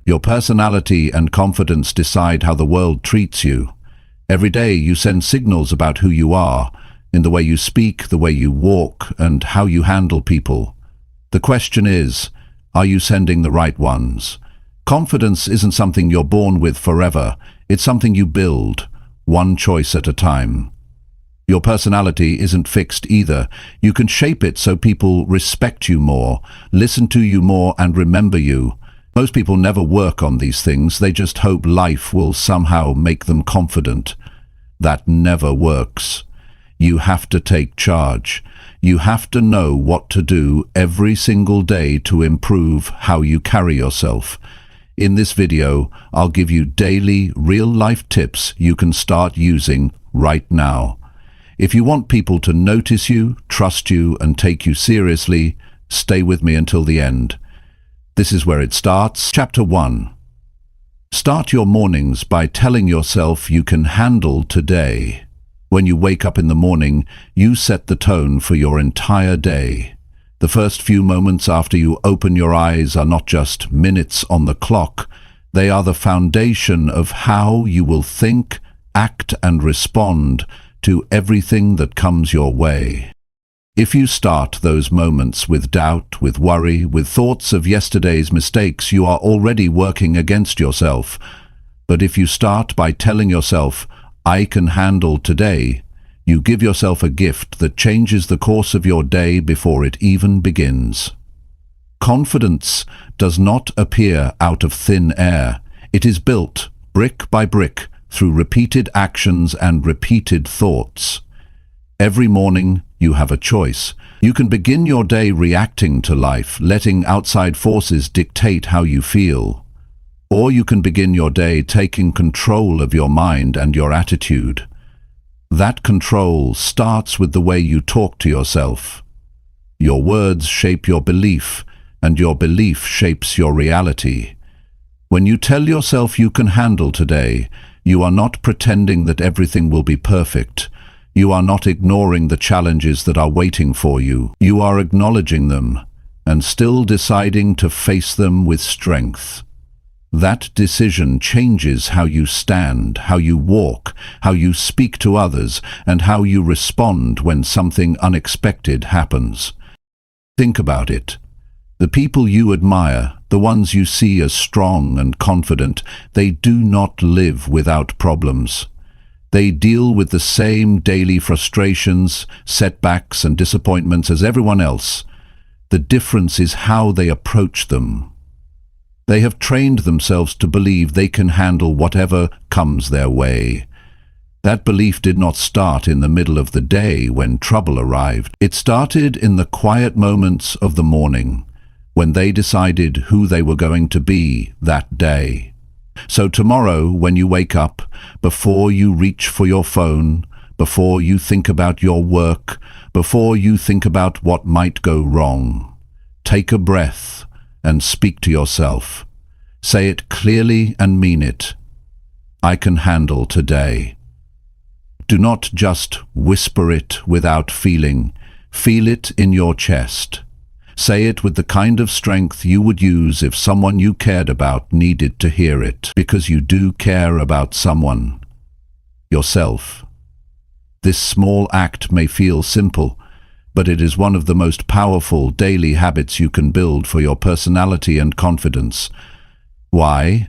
Your personality and confidence decide how the world treats you. Every day you send signals about who you are, in the way you speak, the way you walk, and how you handle people. The question is, are you sending the right ones? Confidence isn't something you're born with forever. It's something you build, one choice at a time. Your personality isn't fixed either. You can shape it so people respect you more, listen to you more, and remember you. Most people never work on these things. They just hope life will somehow make them confident. That never works. You have to take charge. You have to know what to do every single day to improve how you carry yourself. In this video, I'll give you daily, real-life tips you can start using right now. If you want people to notice you, trust you, and take you seriously, stay with me until the end. This is where it starts. Chapter 1. Start your mornings by telling yourself you can handle today. When you wake up in the morning, you set the tone for your entire day. The first few moments after you open your eyes are not just minutes on the clock. They are the foundation of how you will think, act, and respond to everything that comes your way. If you start those moments with doubt, with worry, with thoughts of yesterday's mistakes, you are already working against yourself. But if you start by telling yourself, I can handle today, you give yourself a gift that changes the course of your day before it even begins. Confidence does not appear out of thin air. It is built, brick by brick, through repeated actions and repeated thoughts. Every morning, you have a choice. You can begin your day reacting to life, letting outside forces dictate how you feel. Or you can begin your day taking control of your mind and your attitude. That control starts with the way you talk to yourself. Your words shape your belief, and your belief shapes your reality. When you tell yourself you can handle today, you are not pretending that everything will be perfect. You are not ignoring the challenges that are waiting for you. You are acknowledging them and still deciding to face them with strength. That decision changes how you stand, how you walk, how you speak to others, and how you respond when something unexpected happens. Think about it. The people you admire, the ones you see as strong and confident, they do not live without problems. They deal with the same daily frustrations, setbacks, and disappointments as everyone else. The difference is how they approach them. They have trained themselves to believe they can handle whatever comes their way. That belief did not start in the middle of the day when trouble arrived. It started in the quiet moments of the morning, when they decided who they were going to be that day. So tomorrow, when you wake up, before you reach for your phone, before you think about your work, before you think about what might go wrong, take a breath and speak to yourself. Say it clearly and mean it. I can handle today. Do not just whisper it without feeling. Feel it in your chest. Say it with the kind of strength you would use if someone you cared about needed to hear it, because you do care about someone. Yourself. This small act may feel simple, but it is one of the most powerful daily habits you can build for your personality and confidence. Why?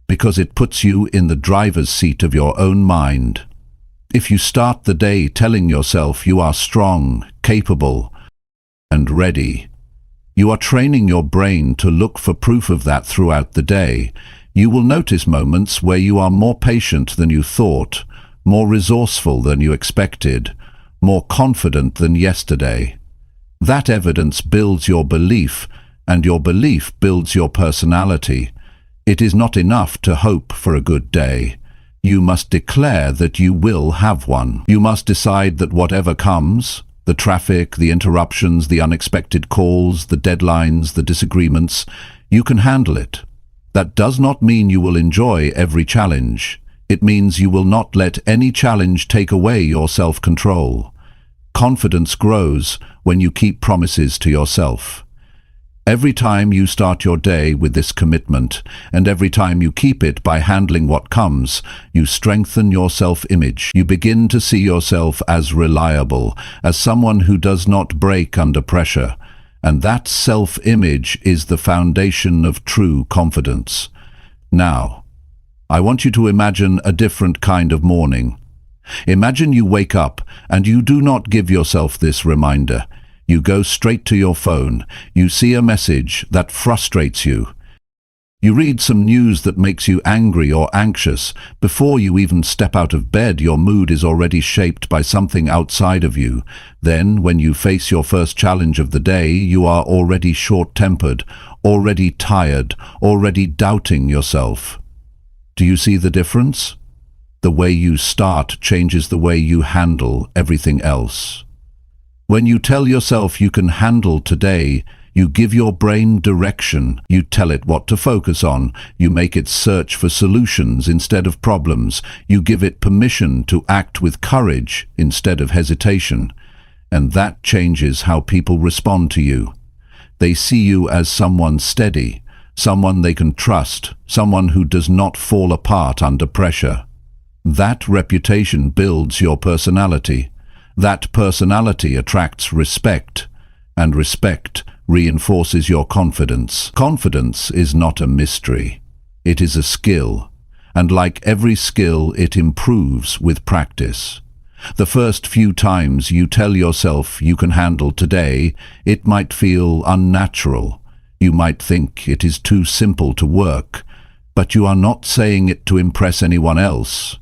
Because it puts you in the driver's seat of your own mind. If you start the day telling yourself you are strong, capable, and ready, you are training your brain to look for proof of that throughout the day. You will notice moments where you are more patient than you thought, more resourceful than you expected, more confident than yesterday. That evidence builds your belief, and your belief builds your personality. It is not enough to hope for a good day. You must declare that you will have one. You must decide that whatever comes, the traffic, the interruptions, the unexpected calls, the deadlines, the disagreements, you can handle it. That does not mean you will enjoy every challenge. It means you will not let any challenge take away your self-control. Confidence grows when you keep promises to yourself. Every time you start your day with this commitment, and every time you keep it by handling what comes, you strengthen your self-image. You begin to see yourself as reliable, as someone who does not break under pressure. And that self-image is the foundation of true confidence. Now, I want you to imagine a different kind of morning. Imagine you wake up and you do not give yourself this reminder. You go straight to your phone. You see a message that frustrates you. You read some news that makes you angry or anxious. Before you even step out of bed, your mood is already shaped by something outside of you. Then, when you face your first challenge of the day, you are already short-tempered, already tired, already doubting yourself. Do you see the difference? The way you start changes the way you handle everything else. When you tell yourself you can handle today, you give your brain direction. You tell it what to focus on. You make it search for solutions instead of problems. You give it permission to act with courage instead of hesitation. And that changes how people respond to you. They see you as someone steady, someone they can trust, someone who does not fall apart under pressure. That reputation builds your personality. That personality attracts respect, and respect reinforces your confidence. Confidence is not a mystery. It is a skill, and like every skill, it improves with practice. The first few times you tell yourself you can handle today, it might feel unnatural. You might think it is too simple to work, but you are not saying it to impress anyone else.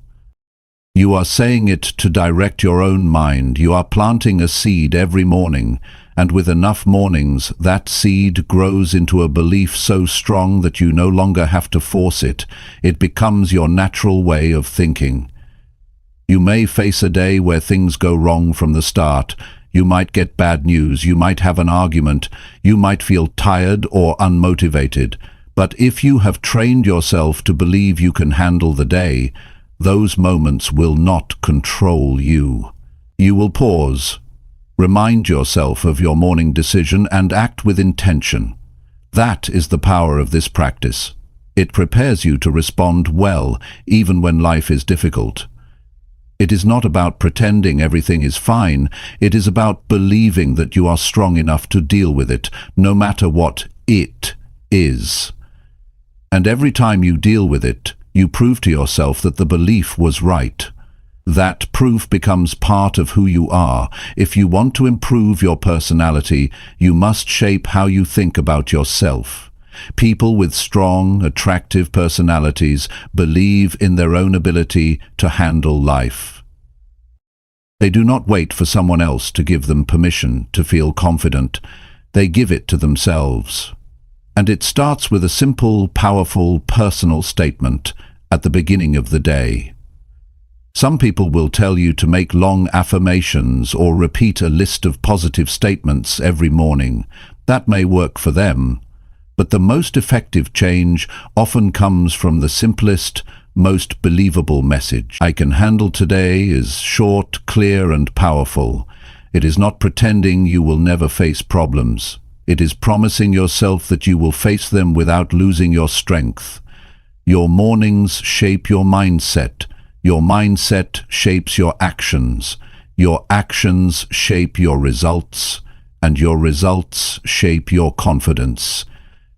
You are saying it to direct your own mind. You are planting a seed every morning, and with enough mornings, that seed grows into a belief so strong that you no longer have to force it. It becomes your natural way of thinking. You may face a day where things go wrong from the start. You might get bad news. You might have an argument. You might feel tired or unmotivated. But if you have trained yourself to believe you can handle the day, those moments will not control you. You will pause, remind yourself of your morning decision, and act with intention. That is the power of this practice. It prepares you to respond well, even when life is difficult. It is not about pretending everything is fine. It is about believing that you are strong enough to deal with it, no matter what it is. And every time you deal with it, you prove to yourself that the belief was right. That proof becomes part of who you are. If you want to improve your personality, you must shape how you think about yourself. People with strong, attractive personalities believe in their own ability to handle life. They do not wait for someone else to give them permission to feel confident. They give it to themselves. And it starts with a simple, powerful, personal statement at the beginning of the day. Some people will tell you to make long affirmations or repeat a list of positive statements every morning. That may work for them, but the most effective change often comes from the simplest, most believable message. I can handle today is short, clear, and powerful. It is not pretending you will never face problems. It is promising yourself that you will face them without losing your strength. Your mornings shape your mindset. Your mindset shapes your actions. Your actions shape your results, and your results shape your confidence.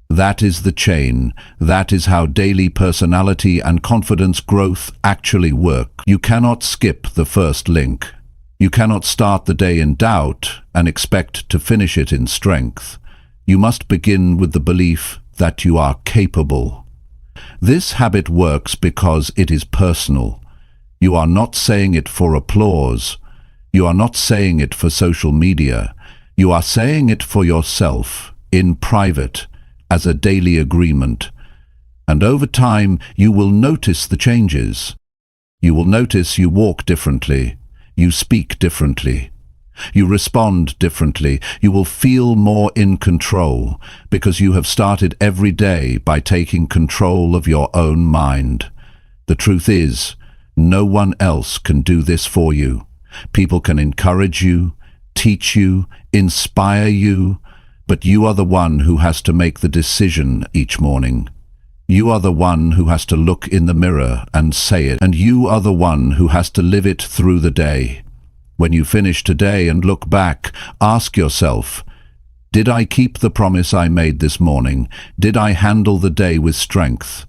That is the chain. That is how daily personality and confidence growth actually work. You cannot skip the first link. You cannot start the day in doubt and expect to finish it in strength. You must begin with the belief that you are capable. This habit works because it is personal. You are not saying it for applause. You are not saying it for social media. You are saying it for yourself, in private, as a daily agreement. And over time, you will notice the changes. You will notice you walk differently. You speak differently. You respond differently. You will feel more in control because you have started every day by taking control of your own mind. The truth is, no one else can do this for you. People can encourage you, teach you, inspire you, but you are the one who has to make the decision each morning. You are the one who has to look in the mirror and say it, and you are the one who has to live it through the day. When you finish today and look back, ask yourself, did I keep the promise I made this morning? Did I handle the day with strength?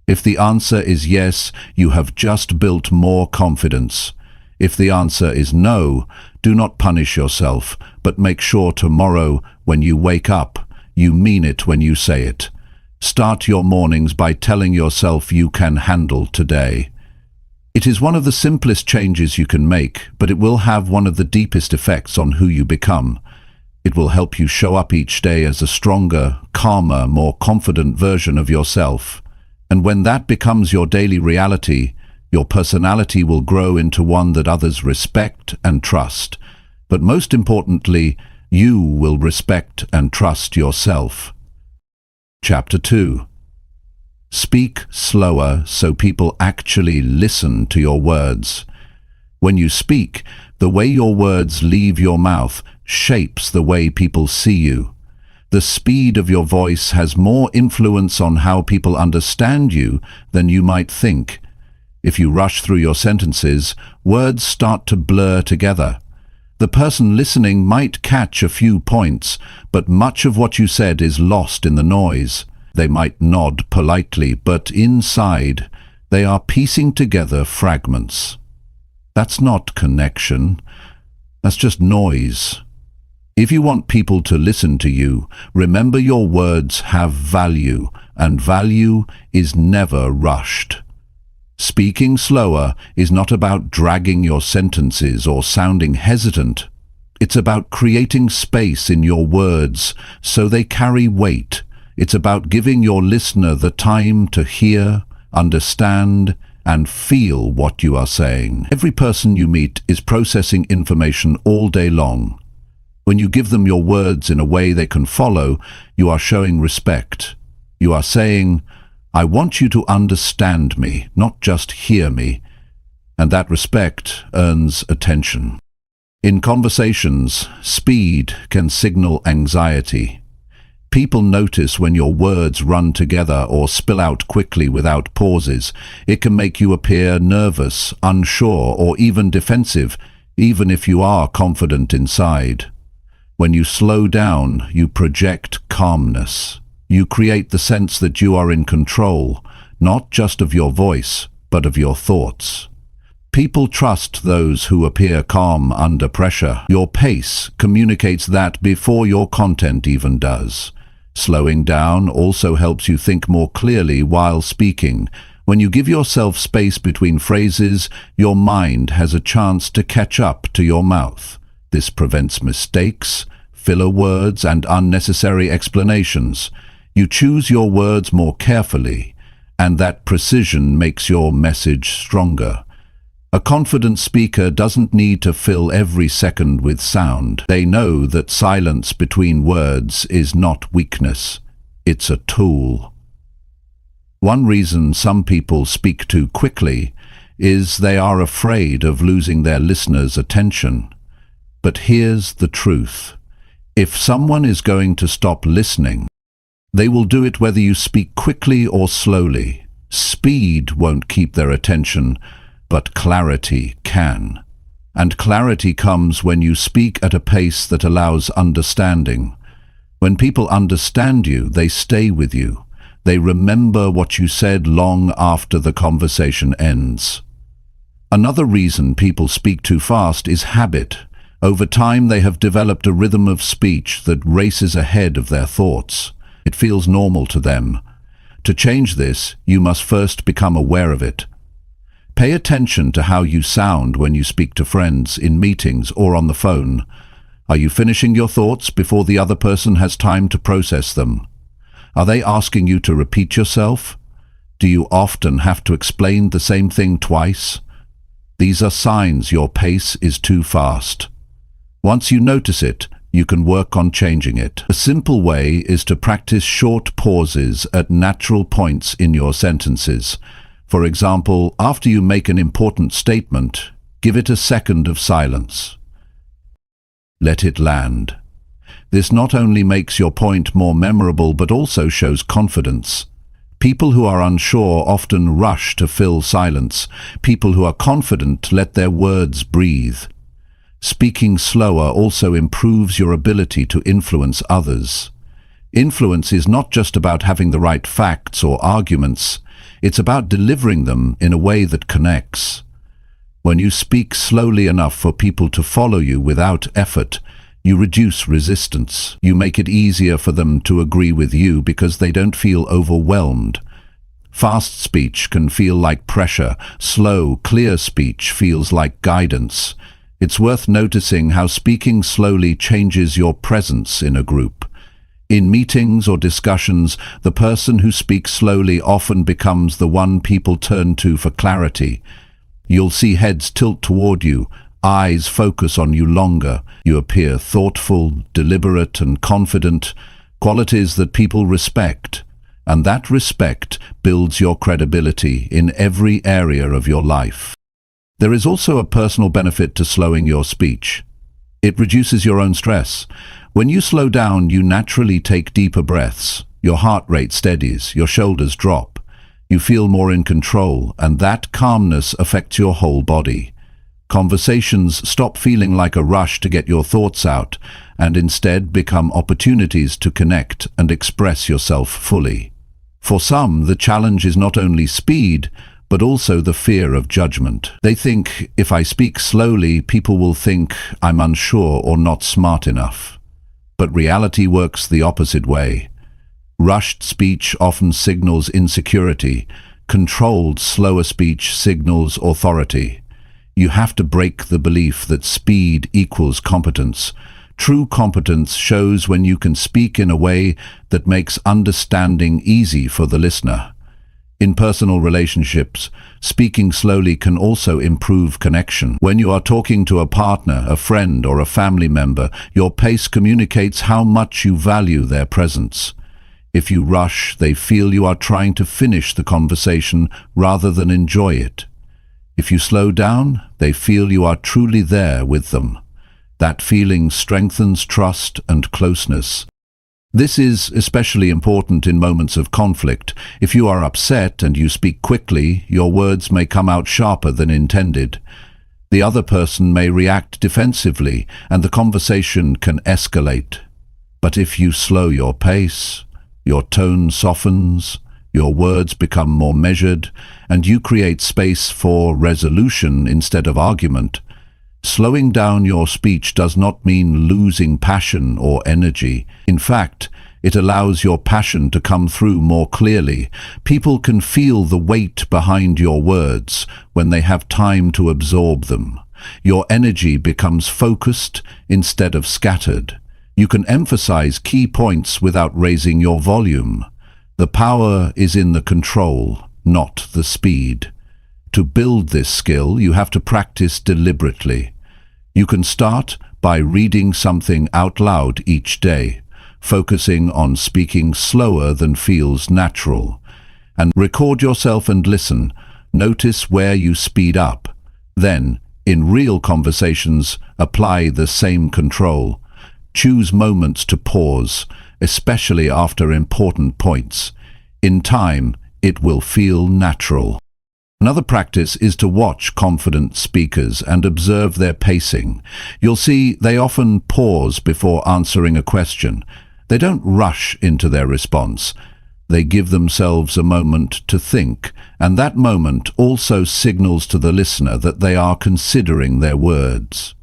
If the answer is yes, you have just built more confidence. If the answer is no, do not punish yourself, but make sure tomorrow, when you wake up, you mean it when you say it. Start your mornings by telling yourself you can handle today. It is one of the simplest changes you can make, but it will have one of the deepest effects on who you become. It will help you show up each day as a stronger, calmer, more confident version of yourself. And when that becomes your daily reality, your personality will grow into one that others respect and trust. But most importantly, you will respect and trust yourself. Chapter 2. Speak slower so people actually listen to your words. When you speak, the way your words leave your mouth shapes the way people see you. The speed of your voice has more influence on how people understand you than you might think. If you rush through your sentences, words start to blur together. The person listening might catch a few points, but much of what you said is lost in the noise. They might nod politely, but inside, they are piecing together fragments. That's not connection. That's just noise. If you want people to listen to you, remember your words have value, and value is never rushed. Speaking slower is not about dragging your sentences or sounding hesitant. It's about creating space in your words so they carry weight. It's about giving your listener the time to hear, understand, and feel what you are saying. Every person you meet is processing information all day long. When you give them your words in a way they can follow, you are showing respect. You are saying, I want you to understand me, not just hear me. And that respect earns attention. In conversations, speed can signal anxiety. People notice when your words run together or spill out quickly without pauses. It can make you appear nervous, unsure, or even defensive, even if you are confident inside. When you slow down, you project calmness. You create the sense that you are in control, not just of your voice, but of your thoughts. People trust those who appear calm under pressure. Your pace communicates that before your content even does. Slowing down also helps you think more clearly while speaking. When you give yourself space between phrases, your mind has a chance to catch up to your mouth. This prevents mistakes, filler words, and unnecessary explanations. You choose your words more carefully, and that precision makes your message stronger. A confident speaker doesn't need to fill every second with sound. They know that silence between words is not weakness. It's a tool. One reason some people speak too quickly is they are afraid of losing their listeners' attention. But here's the truth. If someone is going to stop listening, they will do it whether you speak quickly or slowly. Speed won't keep their attention, but clarity can. And clarity comes when you speak at a pace that allows understanding. When people understand you, they stay with you. They remember what you said long after the conversation ends. Another reason people speak too fast is habit. Over time, they have developed a rhythm of speech that races ahead of their thoughts. It feels normal to them. To change this, you must first become aware of it. Pay attention to how you sound when you speak to friends, in meetings, or on the phone. Are you finishing your thoughts before the other person has time to process them? Are they asking you to repeat yourself? Do you often have to explain the same thing twice? These are signs your pace is too fast. Once you notice it, you can work on changing it. A simple way is to practice short pauses at natural points in your sentences. For example, after you make an important statement, give it a second of silence. Let it land. This not only makes your point more memorable but also shows confidence. People who are unsure often rush to fill silence. People who are confident let their words breathe. Speaking slower also improves your ability to influence others. Influence is not just about having the right facts or arguments, it's about delivering them in a way that connects. When you speak slowly enough for people to follow you without effort, you reduce resistance. You make it easier for them to agree with you because they don't feel overwhelmed. Fast speech can feel like pressure. Slow, clear speech feels like guidance. It's worth noticing how speaking slowly changes your presence in a group. In meetings or discussions, the person who speaks slowly often becomes the one people turn to for clarity. You'll see heads tilt toward you, eyes focus on you longer. You appear thoughtful, deliberate, and confident, qualities that people respect. And that respect builds your credibility in every area of your life. There is also a personal benefit to slowing your speech. It reduces your own stress. When you slow down, you naturally take deeper breaths. Your heart rate steadies, your shoulders drop. You feel more in control, and that calmness affects your whole body. Conversations stop feeling like a rush to get your thoughts out, and instead become opportunities to connect and express yourself fully. For some, the challenge is not only speed, but also the fear of judgment. They think, if I speak slowly, people will think I'm unsure or not smart enough. But reality works the opposite way. Rushed speech often signals insecurity. Controlled, slower speech signals authority. You have to break the belief that speed equals competence. True competence shows when you can speak in a way that makes understanding easy for the listener. In personal relationships, speaking slowly can also improve connection. When you are talking to a partner, a friend, or a family member, your pace communicates how much you value their presence. If you rush, they feel you are trying to finish the conversation rather than enjoy it. If you slow down, they feel you are truly there with them. That feeling strengthens trust and closeness. This is especially important in moments of conflict. If you are upset and you speak quickly, your words may come out sharper than intended. The other person may react defensively, and the conversation can escalate. But if you slow your pace, your tone softens, your words become more measured, and you create space for resolution instead of argument. Slowing down your speech does not mean losing passion or energy. In fact, it allows your passion to come through more clearly. People can feel the weight behind your words when they have time to absorb them. Your energy becomes focused instead of scattered. You can emphasize key points without raising your volume. The power is in the control, not the speed. To build this skill, you have to practice deliberately. You can start by reading something out loud each day, focusing on speaking slower than feels natural. And record yourself and listen. Notice where you speed up. Then, in real conversations, apply the same control. Choose moments to pause, especially after important points. In time, it will feel natural. Another practice is to watch confident speakers and observe their pacing. You'll see they often pause before answering a question. They don't rush into their response. They give themselves a moment to think, and that moment also signals to the listener that they are considering their words.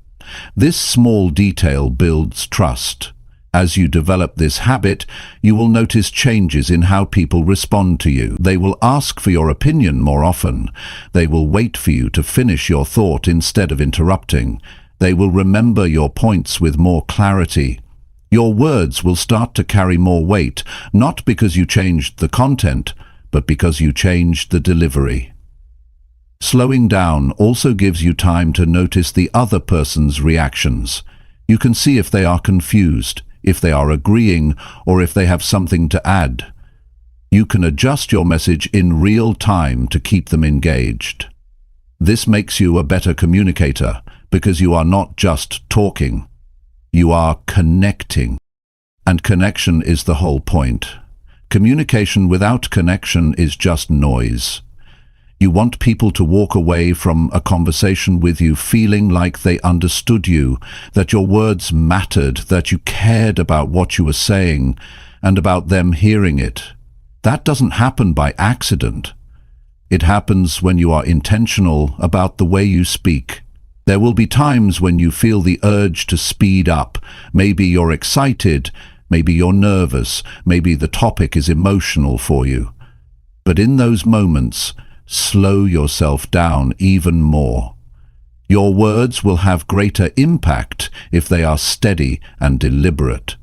This small detail builds trust. As you develop this habit, you will notice changes in how people respond to you. They will ask for your opinion more often. They will wait for you to finish your thought instead of interrupting. They will remember your points with more clarity. Your words will start to carry more weight, not because you changed the content, but because you changed the delivery. Slowing down also gives you time to notice the other person's reactions. You can see if they are confused, if they are agreeing, or if they have something to add. You can adjust your message in real time to keep them engaged. This makes you a better communicator because you are not just talking, you are connecting. And connection is the whole point. Communication without connection is just noise. You want people to walk away from a conversation with you feeling like they understood you, that your words mattered, that you cared about what you were saying, and about them hearing it. That doesn't happen by accident. It happens when you are intentional about the way you speak. There will be times when you feel the urge to speed up. Maybe you're excited, maybe you're nervous, maybe the topic is emotional for you. But in those moments, slow yourself down even more. Your words will have greater impact if they are steady and deliberate.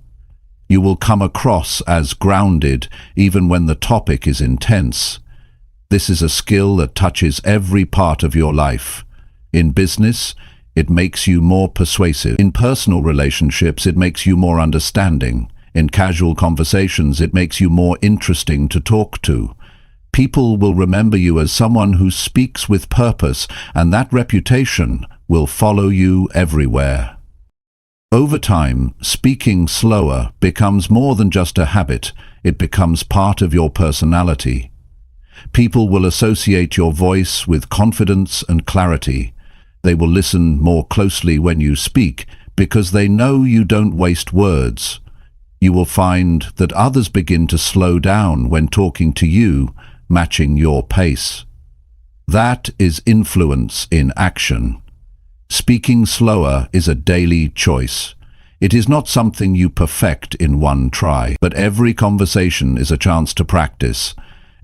You will come across as grounded even when the topic is intense. This is a skill that touches every part of your life. In business, it makes you more persuasive. In personal relationships, it makes you more understanding. In casual conversations, it makes you more interesting to talk to. People will remember you as someone who speaks with purpose, and that reputation will follow you everywhere. Over time, speaking slower becomes more than just a habit. It becomes part of your personality. People will associate your voice with confidence and clarity. They will listen more closely when you speak because they know you don't waste words. You will find that others begin to slow down when talking to you, matching your pace. That is influence in action. Speaking slower is a daily choice. It is not something you perfect in one try, but every conversation is a chance to practice.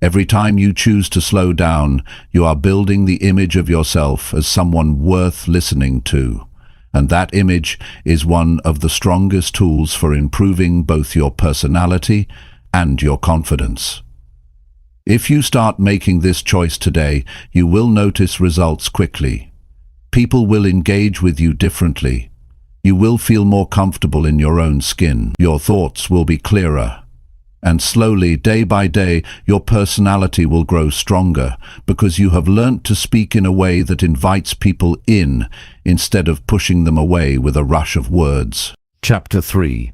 Every time you choose to slow down, you are building the image of yourself as someone worth listening to. And that image is one of the strongest tools for improving both your personality and your confidence. If you start making this choice today, you will notice results quickly. People will engage with you differently. You will feel more comfortable in your own skin. Your thoughts will be clearer. And slowly, day by day, your personality will grow stronger because you have learnt to speak in a way that invites people in instead of pushing them away with a rush of words. Chapter 3.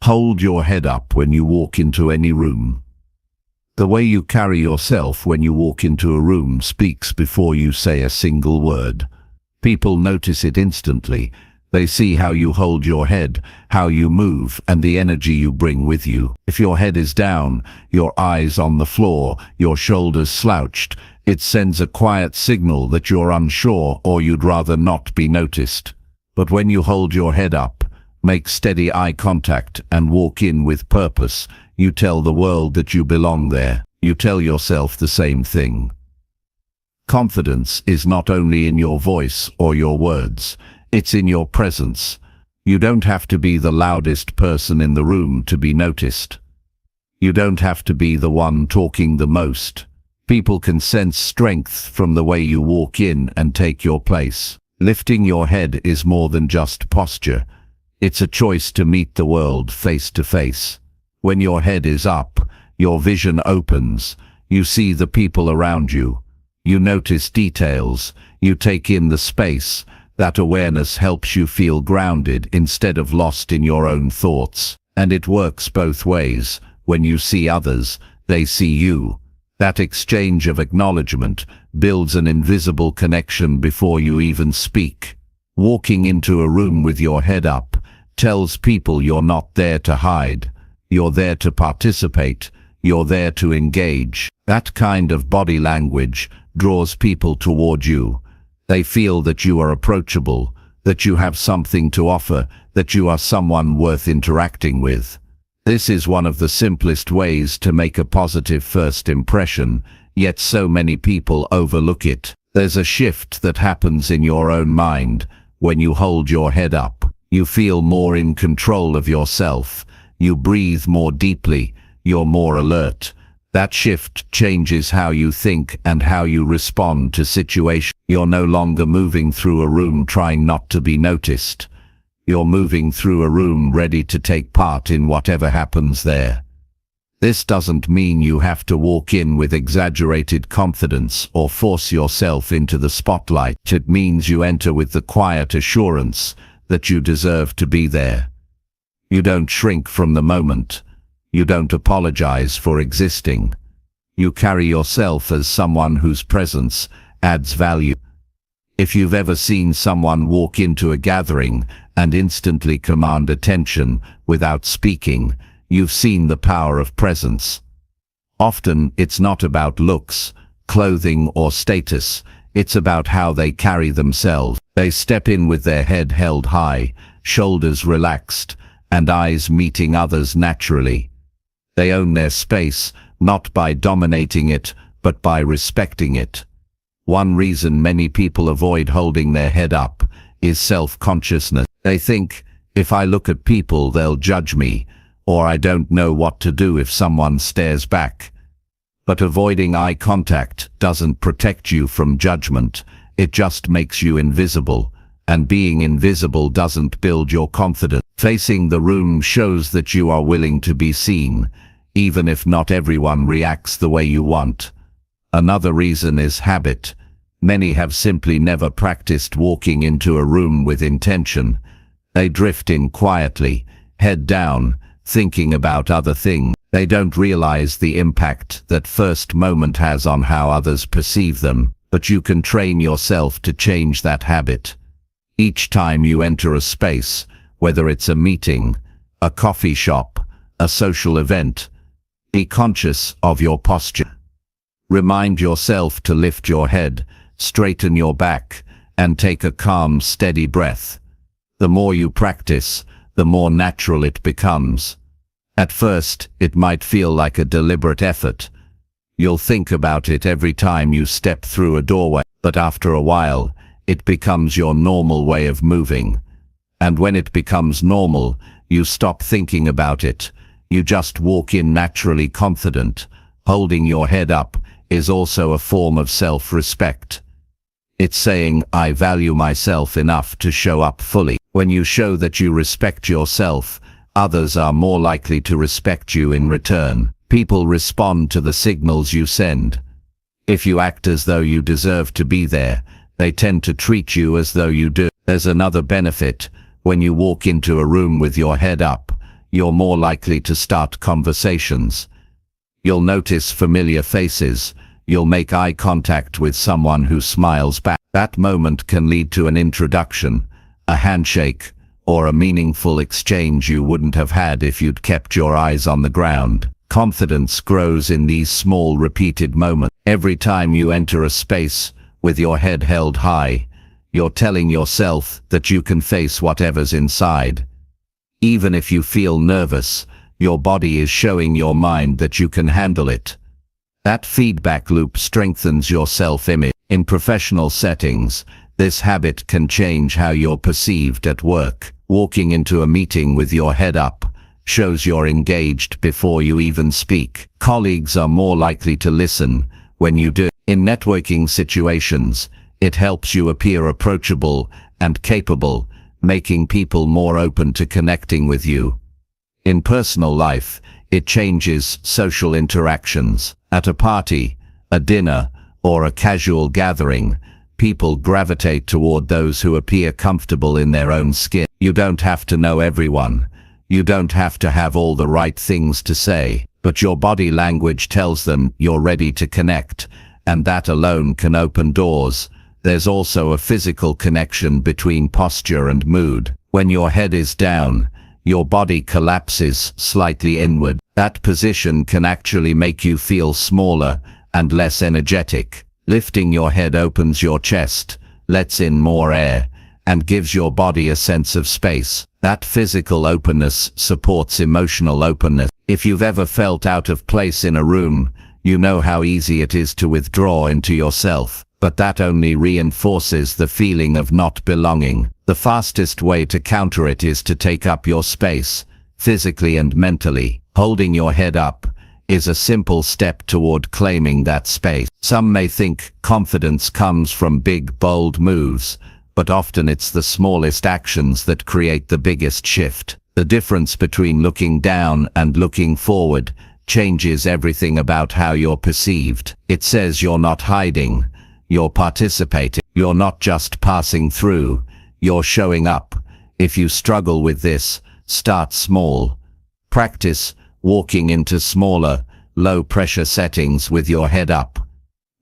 Hold your head up when you walk into any room. The way you carry yourself when you walk into a room speaks before you say a single word. People notice it instantly. They see how you hold your head, how you move, and the energy you bring with you. If your head is down, your eyes on the floor, your shoulders slouched, it sends a quiet signal that you're unsure or you'd rather not be noticed. But when you hold your head up, make steady eye contact, and walk in with purpose, you tell the world that you belong there. You tell yourself the same thing. Confidence is not only in your voice or your words, it's in your presence. You don't have to be the loudest person in the room to be noticed. You don't have to be the one talking the most. People can sense strength from the way you walk in and take your place. Lifting your head is more than just posture. It's a choice to meet the world face to face. When your head is up, your vision opens. You see the people around you. You notice details. You take in the space. That awareness helps you feel grounded instead of lost in your own thoughts. And it works both ways. When you see others, they see you. That exchange of acknowledgement builds an invisible connection before you even speak. Walking into a room with your head up tells people you're not there to hide. You're there to participate. You're there to engage. That kind of body language draws people toward you. They feel that you are approachable, that you have something to offer, that you are someone worth interacting with. This is one of the simplest ways to make a positive first impression, yet so many people overlook it. There's a shift that happens in your own mind when you hold your head up. You feel more in control of yourself. You breathe more deeply. You're more alert. That shift changes how you think and how you respond to situations. You're no longer moving through a room trying not to be noticed. You're moving through a room ready to take part in whatever happens there. This doesn't mean you have to walk in with exaggerated confidence or force yourself into the spotlight. It means you enter with the quiet assurance that you deserve to be there. You don't shrink from the moment. You don't apologize for existing. You carry yourself as someone whose presence adds value. If you've ever seen someone walk into a gathering and instantly command attention without speaking, you've seen the power of presence. Often, it's not about looks, clothing, or status. It's about how they carry themselves. They step in with their head held high, shoulders relaxed, and eyes meeting others naturally. They own their space, not by dominating it, but by respecting it. One reason many people avoid holding their head up is self-consciousness. They think, if I look at people, they'll judge me, or I don't know what to do if someone stares back. But avoiding eye contact doesn't protect you from judgment, it just makes you invisible, and being invisible doesn't build your confidence. Facing the room shows that you are willing to be seen, even if not everyone reacts the way you want. Another reason is habit. Many have simply never practiced walking into a room with intention. They drift in quietly, head down, thinking about other things. They don't realize the impact that first moment has on how others perceive them, but you can train yourself to change that habit. Each time you enter a space, whether it's a meeting, a coffee shop, a social event, be conscious of your posture. Remind yourself to lift your head, straighten your back, and take a calm, steady breath. The more you practice, the more natural it becomes. At first, it might feel like a deliberate effort. You'll think about it every time you step through a doorway, but after a while, it becomes your normal way of moving. And when it becomes normal, you stop thinking about it. You just walk in naturally confident. Holding your head up is also a form of self-respect. It's saying, I value myself enough to show up fully. When you show that you respect yourself, others are more likely to respect you in return. People respond to the signals you send. If you act as though you deserve to be there, they tend to treat you as though you do. There's another benefit. When you walk into a room with your head up, you're more likely to start conversations. You'll notice familiar faces. You'll make eye contact with someone who smiles back. That moment can lead to an introduction, a handshake, or a meaningful exchange you wouldn't have had if you'd kept your eyes on the ground. Confidence grows in these small repeated moments. Every time you enter a space with your head held high, you're telling yourself that you can face whatever's inside. Even if you feel nervous, your body is showing your mind that you can handle it. That feedback loop strengthens your self-image. In professional settings, this habit can change how you're perceived at work. Walking into a meeting with your head up shows you're engaged before you even speak. Colleagues are more likely to listen when you do. In networking situations, it helps you appear approachable and capable, making people more open to connecting with you. In personal life, it changes social interactions. At a party, a dinner, or a casual gathering, people gravitate toward those who appear comfortable in their own skin. You don't have to know everyone. You don't have to have all the right things to say, but your body language tells them you're ready to connect, and that alone can open doors. There's also a physical connection between posture and mood. When your head is down, your body collapses slightly inward. That position can actually make you feel smaller and less energetic. Lifting your head opens your chest, lets in more air, and gives your body a sense of space. That physical openness supports emotional openness. If you've ever felt out of place in a room, you know how easy it is to withdraw into yourself. But that only reinforces the feeling of not belonging. The fastest way to counter it is to take up your space, physically and mentally. Holding your head up is a simple step toward claiming that space. Some may think confidence comes from big, bold moves, but often it's the smallest actions that create the biggest shift. The difference between looking down and looking forward changes everything about how you're perceived. It says you're not hiding. You're participating. You're not just passing through. You're showing up. If you struggle with this, Start small. Practice walking into smaller, low-pressure settings with your head up.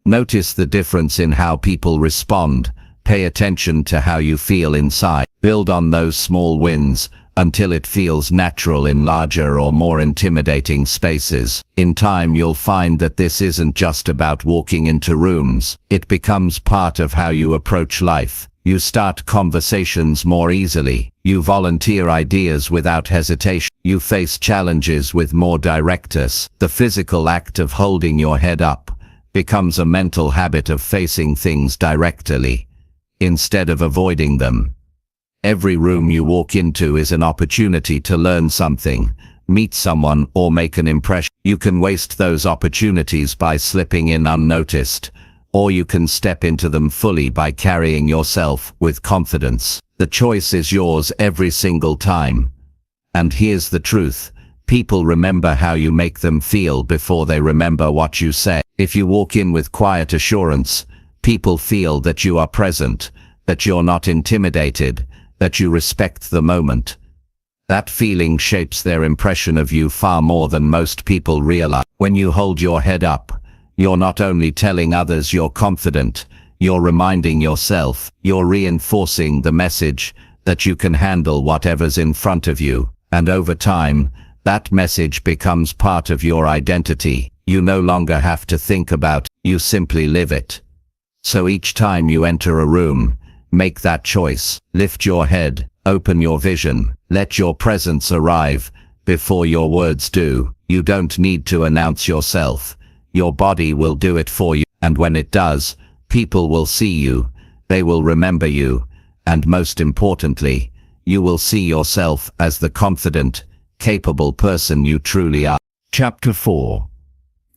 Notice the difference in how people respond. Pay attention to how you feel inside. Build on those small wins until it feels natural in larger or more intimidating spaces. In time, you'll find that this isn't just about walking into rooms. It becomes part of how you approach life. You start conversations more easily. You volunteer ideas without hesitation. You face challenges with more directness. The physical act of holding your head up becomes a mental habit of facing things directly, instead of avoiding them. Every room you walk into is an opportunity to learn something, meet someone, or make an impression. You can waste those opportunities by slipping in unnoticed, or you can step into them fully by carrying yourself with confidence. The choice is yours every single time. And here's the truth: people remember how you make them feel before they remember what you say. If you walk in with quiet assurance, people feel that you are present, that you're not intimidated, that you respect the moment. That feeling shapes their impression of you far more than most people realize. When you hold your head up, you're not only telling others you're confident, you're reminding yourself, you're reinforcing the message that you can handle whatever's in front of you. And over time, that message becomes part of your identity. You no longer have to think about it, you simply live it. So each time you enter a room, make that choice. Lift your head, open your vision, let your presence arrive before your words do. You don't need to announce yourself. Your body will do it for you. And when it does, people will see you, they will remember you, and most importantly, you will see yourself as the confident, capable person you truly are. Chapter 4.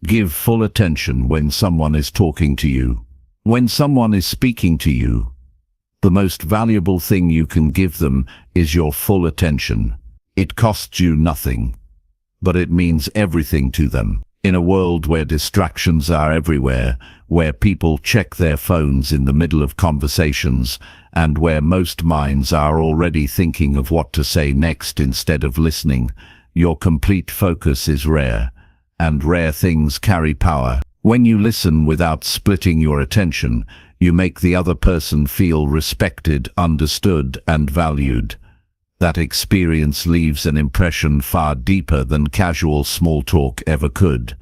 Give full attention when someone is talking to you. When someone is speaking to you, the most valuable thing you can give them is your full attention. It costs you nothing, but it means everything to them. In a world where distractions are everywhere, where people check their phones in the middle of conversations, and where most minds are already thinking of what to say next instead of listening, your complete focus is rare, and rare things carry power. When you listen without splitting your attention, you make the other person feel respected, understood, and valued. That experience leaves an impression far deeper than casual small talk ever could.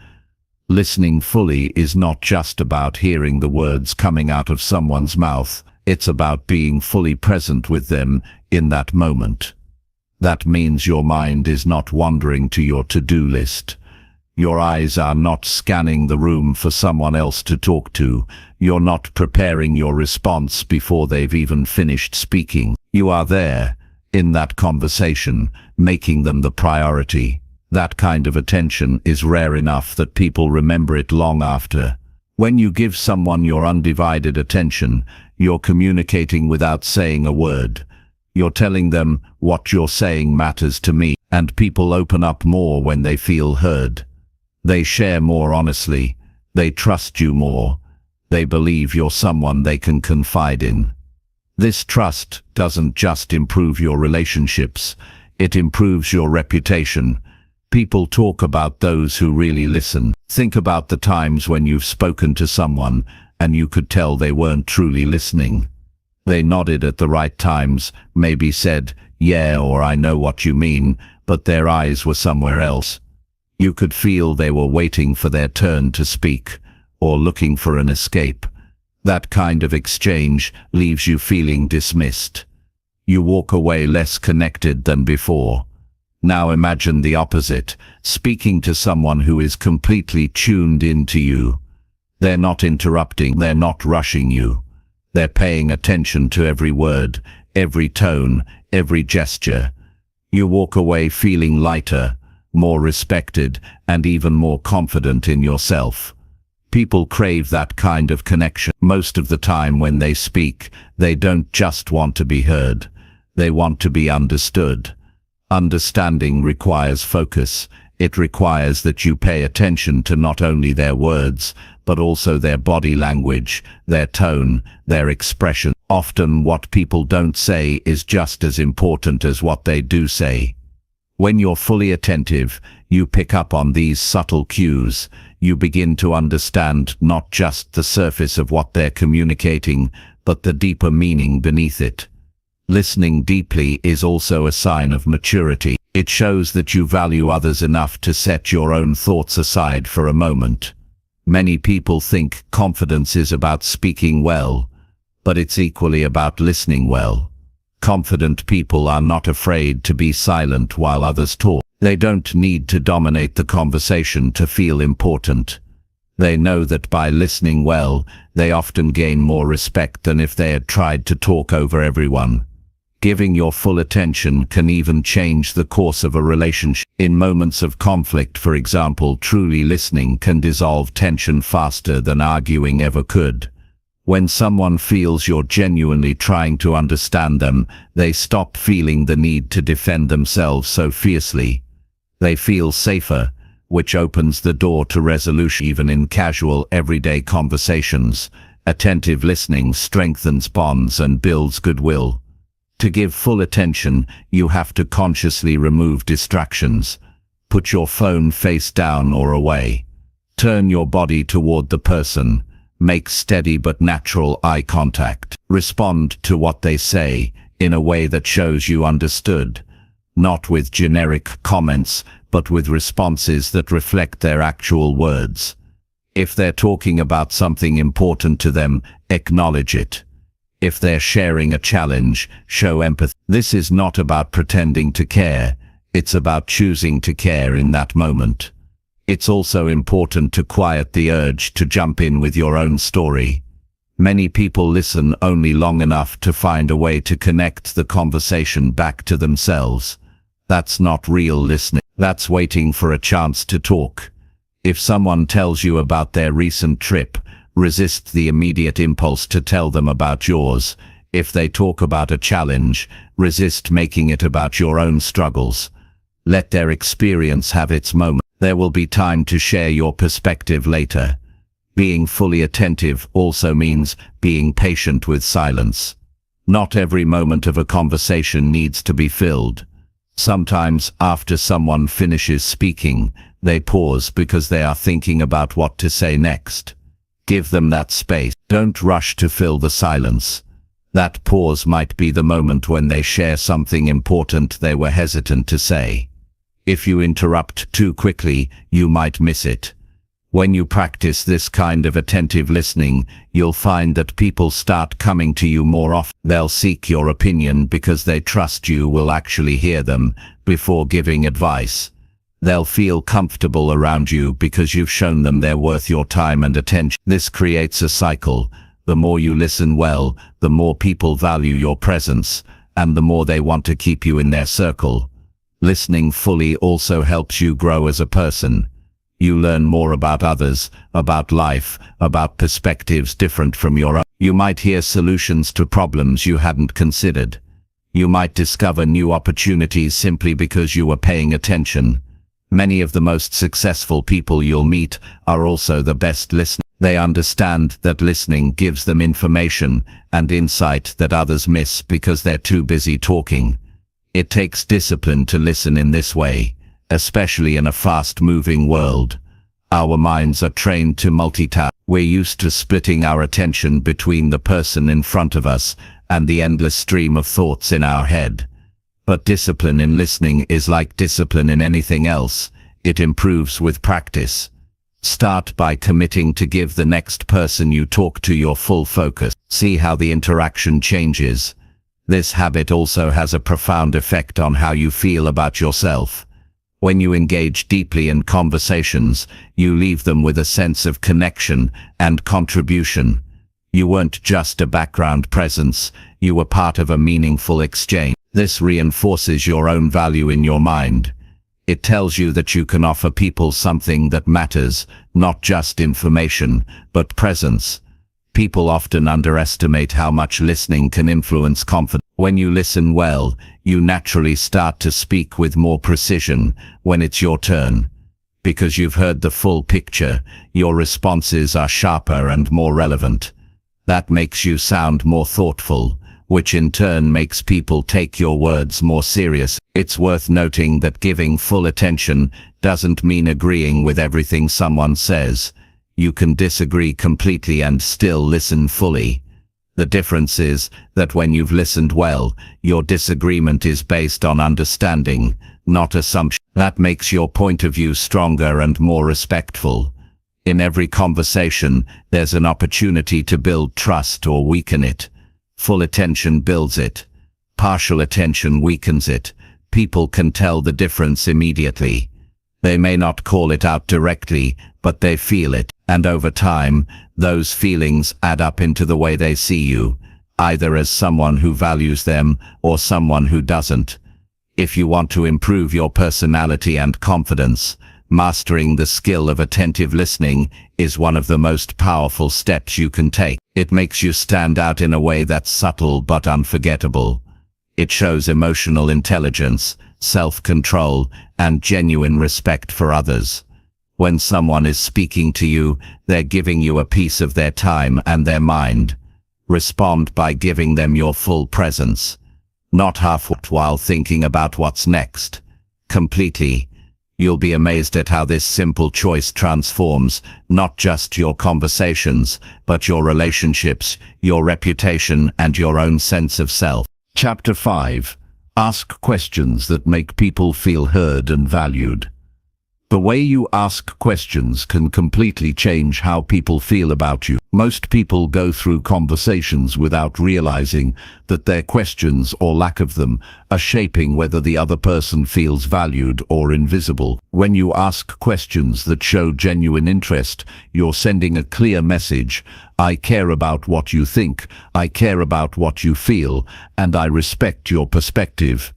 Listening fully is not just about hearing the words coming out of someone's mouth, it's about being fully present with them in that moment. That means your mind is not wandering to your to-do list. Your eyes are not scanning the room for someone else to talk to. You're not preparing your response before they've even finished speaking. You are there, in that conversation, making them the priority. That kind of attention is rare enough that people remember it long after. When you give someone your undivided attention, you're communicating without saying a word. You're telling them, what you're saying matters to me, and people open up more when they feel heard. They share more honestly. They trust you more. They believe you're someone they can confide in. This trust doesn't just improve your relationships, it improves your reputation. People talk about those who really listen. Think about the times when you've spoken to someone and you could tell they weren't truly listening. They nodded at the right times, maybe said, "Yeah," or "I know what you mean," but their eyes were somewhere else. You could feel they were waiting for their turn to speak, or looking for an escape. That kind of exchange leaves you feeling dismissed. You walk away less connected than before. Now imagine the opposite, speaking to someone who is completely tuned into you. They're not interrupting, they're not rushing you. They're paying attention to every word, every tone, every gesture. You walk away feeling lighter, more respected, and even more confident in yourself. People crave that kind of connection. Most of the time when they speak, they don't just want to be heard. They want to be understood. Understanding requires focus. It requires that you pay attention to not only their words, but also their body language, their tone, their expression. Often what people don't say is just as important as what they do say. When you're fully attentive, you pick up on these subtle cues. You begin to understand not just the surface of what they're communicating, but the deeper meaning beneath it. Listening deeply is also a sign of maturity. It shows that you value others enough to set your own thoughts aside for a moment. Many people think confidence is about speaking well, but it's equally about listening well. Confident people are not afraid to be silent while others talk. They don't need to dominate the conversation to feel important. They know that by listening well, they often gain more respect than if they had tried to talk over everyone. Giving your full attention can even change the course of a relationship. In moments of conflict, for example, truly listening can dissolve tension faster than arguing ever could. When someone feels you're genuinely trying to understand them, they stop feeling the need to defend themselves so fiercely. They feel safer, which opens the door to resolution even in casual, everyday conversations. Attentive listening strengthens bonds and builds goodwill. To give full attention, you have to consciously remove distractions. Put your phone face down or away. Turn your body toward the person. Make steady but natural eye contact. Respond to what they say in a way that shows you understood, not with generic comments, but with responses that reflect their actual words. If they're talking about something important to them, acknowledge it. If they're sharing a challenge, show empathy. This is not about pretending to care, it's about choosing to care in that moment. It's also important to quiet the urge to jump in with your own story. Many people listen only long enough to find a way to connect the conversation back to themselves. That's not real listening. That's waiting for a chance to talk. If someone tells you about their recent trip, resist the immediate impulse to tell them about yours. If they talk about a challenge, resist making it about your own struggles. Let their experience have its moment. There will be time to share your perspective later. Being fully attentive also means being patient with silence. Not every moment of a conversation needs to be filled. Sometimes, after someone finishes speaking, they pause because they are thinking about what to say next. Give them that space. Don't rush to fill the silence. That pause might be the moment when they share something important they were hesitant to say. If you interrupt too quickly, you might miss it. When you practice this kind of attentive listening, you'll find that people start coming to you more often. They'll seek your opinion because they trust you will actually hear them before giving advice. They'll feel comfortable around you because you've shown them they're worth your time and attention. This creates a cycle. The more you listen well, the more people value your presence, and the more they want to keep you in their circle. Listening fully also helps you grow as a person. You learn more about others, about life, about perspectives different from your own. You might hear solutions to problems you hadn't considered. You might discover new opportunities simply because you were paying attention. Many of the most successful people you'll meet are also the best listeners. They understand that listening gives them information and insight that others miss because they're too busy talking. It takes discipline to listen in this way, especially in a fast-moving world. Our minds are trained to multitask. We're used to splitting our attention between the person in front of us and the endless stream of thoughts in our head. But discipline in listening is like discipline in anything else. It improves with practice. Start by committing to give the next person you talk to your full focus. See how the interaction changes. This habit also has a profound effect on how you feel about yourself. When you engage deeply in conversations, you leave them with a sense of connection and contribution. You weren't just a background presence, you were part of a meaningful exchange. This reinforces your own value in your mind. It tells you that you can offer people something that matters, not just information, but presence. People often underestimate how much listening can influence confidence. When you listen well, you naturally start to speak with more precision when it's your turn. Because you've heard the full picture, your responses are sharper and more relevant. That makes you sound more thoughtful, which in turn makes people take your words more seriously. It's worth noting that giving full attention doesn't mean agreeing with everything someone says. You can disagree completely and still listen fully. The difference is that when you've listened well, your disagreement is based on understanding, not assumption. That makes your point of view stronger and more respectful. In every conversation, there's an opportunity to build trust or weaken it. Full attention builds it. Partial attention weakens it. People can tell the difference immediately. They may not call it out directly, but they feel it, and over time, those feelings add up into the way they see you, either as someone who values them or someone who doesn't. If you want to improve your personality and confidence, mastering the skill of attentive listening is one of the most powerful steps you can take. It makes you stand out in a way that's subtle but unforgettable. It shows emotional intelligence, self-control, and genuine respect for others. When someone is speaking to you, they're giving you a piece of their time and their mind. Respond by giving them your full presence. Not half while thinking about what's next. Completely. You'll be amazed at how this simple choice transforms not just your conversations, but your relationships, your reputation, and your own sense of self. Chapter 5. Ask questions that make people feel heard and valued. The way you ask questions can completely change how people feel about you. Most people go through conversations without realizing that their questions or lack of them are shaping whether the other person feels valued or invisible. When you ask questions that show genuine interest, you're sending a clear message. I care about what you think, I care about what you feel, and I respect your perspective.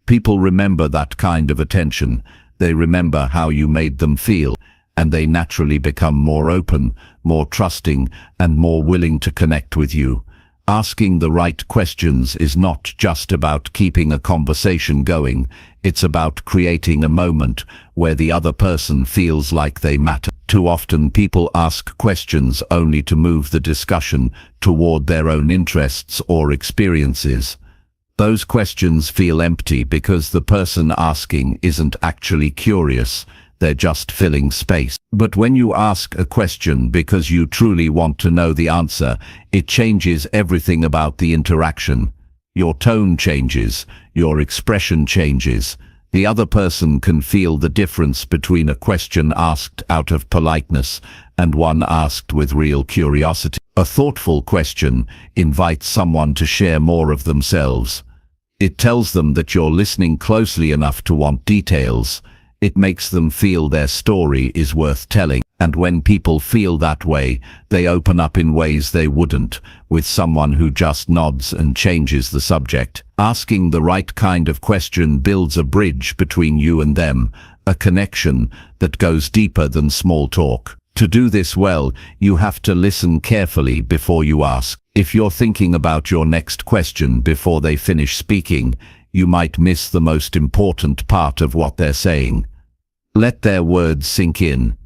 People remember that kind of attention. They remember how you made them feel, and they naturally become more open, more trusting, and more willing to connect with you. Asking the right questions is not just about keeping a conversation going, it's about creating a moment where the other person feels like they matter. Too often people ask questions only to move the discussion toward their own interests or experiences. Those questions feel empty because the person asking isn't actually curious, they're just filling space. But when you ask a question because you truly want to know the answer, it changes everything about the interaction. Your tone changes, your expression changes. The other person can feel the difference between a question asked out of politeness and one asked with real curiosity. A thoughtful question invites someone to share more of themselves. It tells them that you're listening closely enough to want details. It makes them feel their story is worth telling. And when people feel that way, they open up in ways they wouldn't with someone who just nods and changes the subject. Asking the right kind of question builds a bridge between you and them, a connection that goes deeper than small talk. To do this well, you have to listen carefully before you ask. If you're thinking about your next question before they finish speaking, you might miss the most important part of what they're saying. Let their words sink in.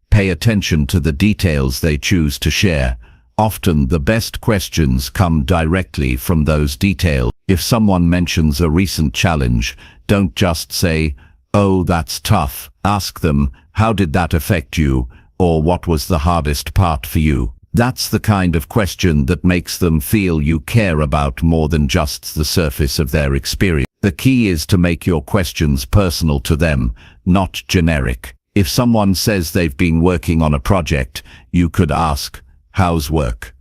Pay attention to the details they choose to share. Often the best questions come directly from those details. If someone mentions a recent challenge, don't just say, "Oh, that's tough." Ask them, "How did that affect you?" or "What was the hardest part for you?" That's the kind of question that makes them feel you care about more than just the surface of their experience. The key is to make your questions personal to them, not generic. If someone says they've been working on a project, you could ask, "How's work?"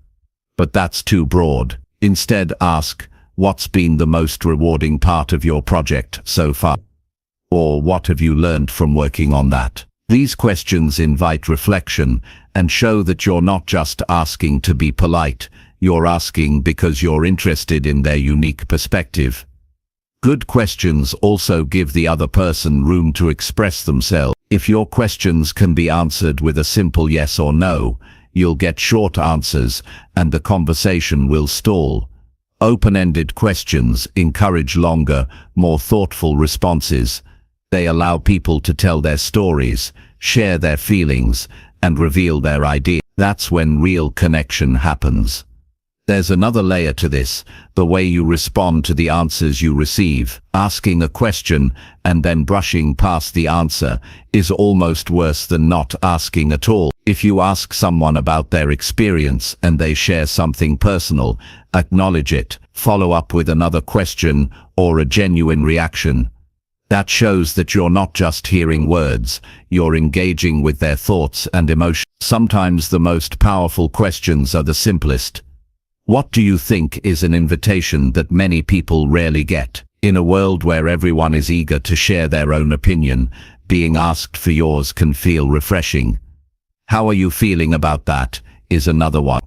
But that's too broad. Instead ask, "What's been the most rewarding part of your project so far?" Or "What have you learned from working on that?" These questions invite reflection and show that you're not just asking to be polite, you're asking because you're interested in their unique perspective. Good questions also give the other person room to express themselves. If your questions can be answered with a simple yes or no, you'll get short answers and the conversation will stall. Open-ended questions encourage longer, more thoughtful responses. They allow people to tell their stories, share their feelings, and reveal their ideas. That's when real connection happens. There's another layer to this, the way you respond to the answers you receive. Asking a question and then brushing past the answer is almost worse than not asking at all. If you ask someone about their experience and they share something personal, acknowledge it, follow up with another question or a genuine reaction. That shows that you're not just hearing words, you're engaging with their thoughts and emotions. Sometimes the most powerful questions are the simplest. What do you think is an invitation that many people rarely get? In a world where everyone is eager to share their own opinion, being asked for yours can feel refreshing. How are you feeling about that? Is another one.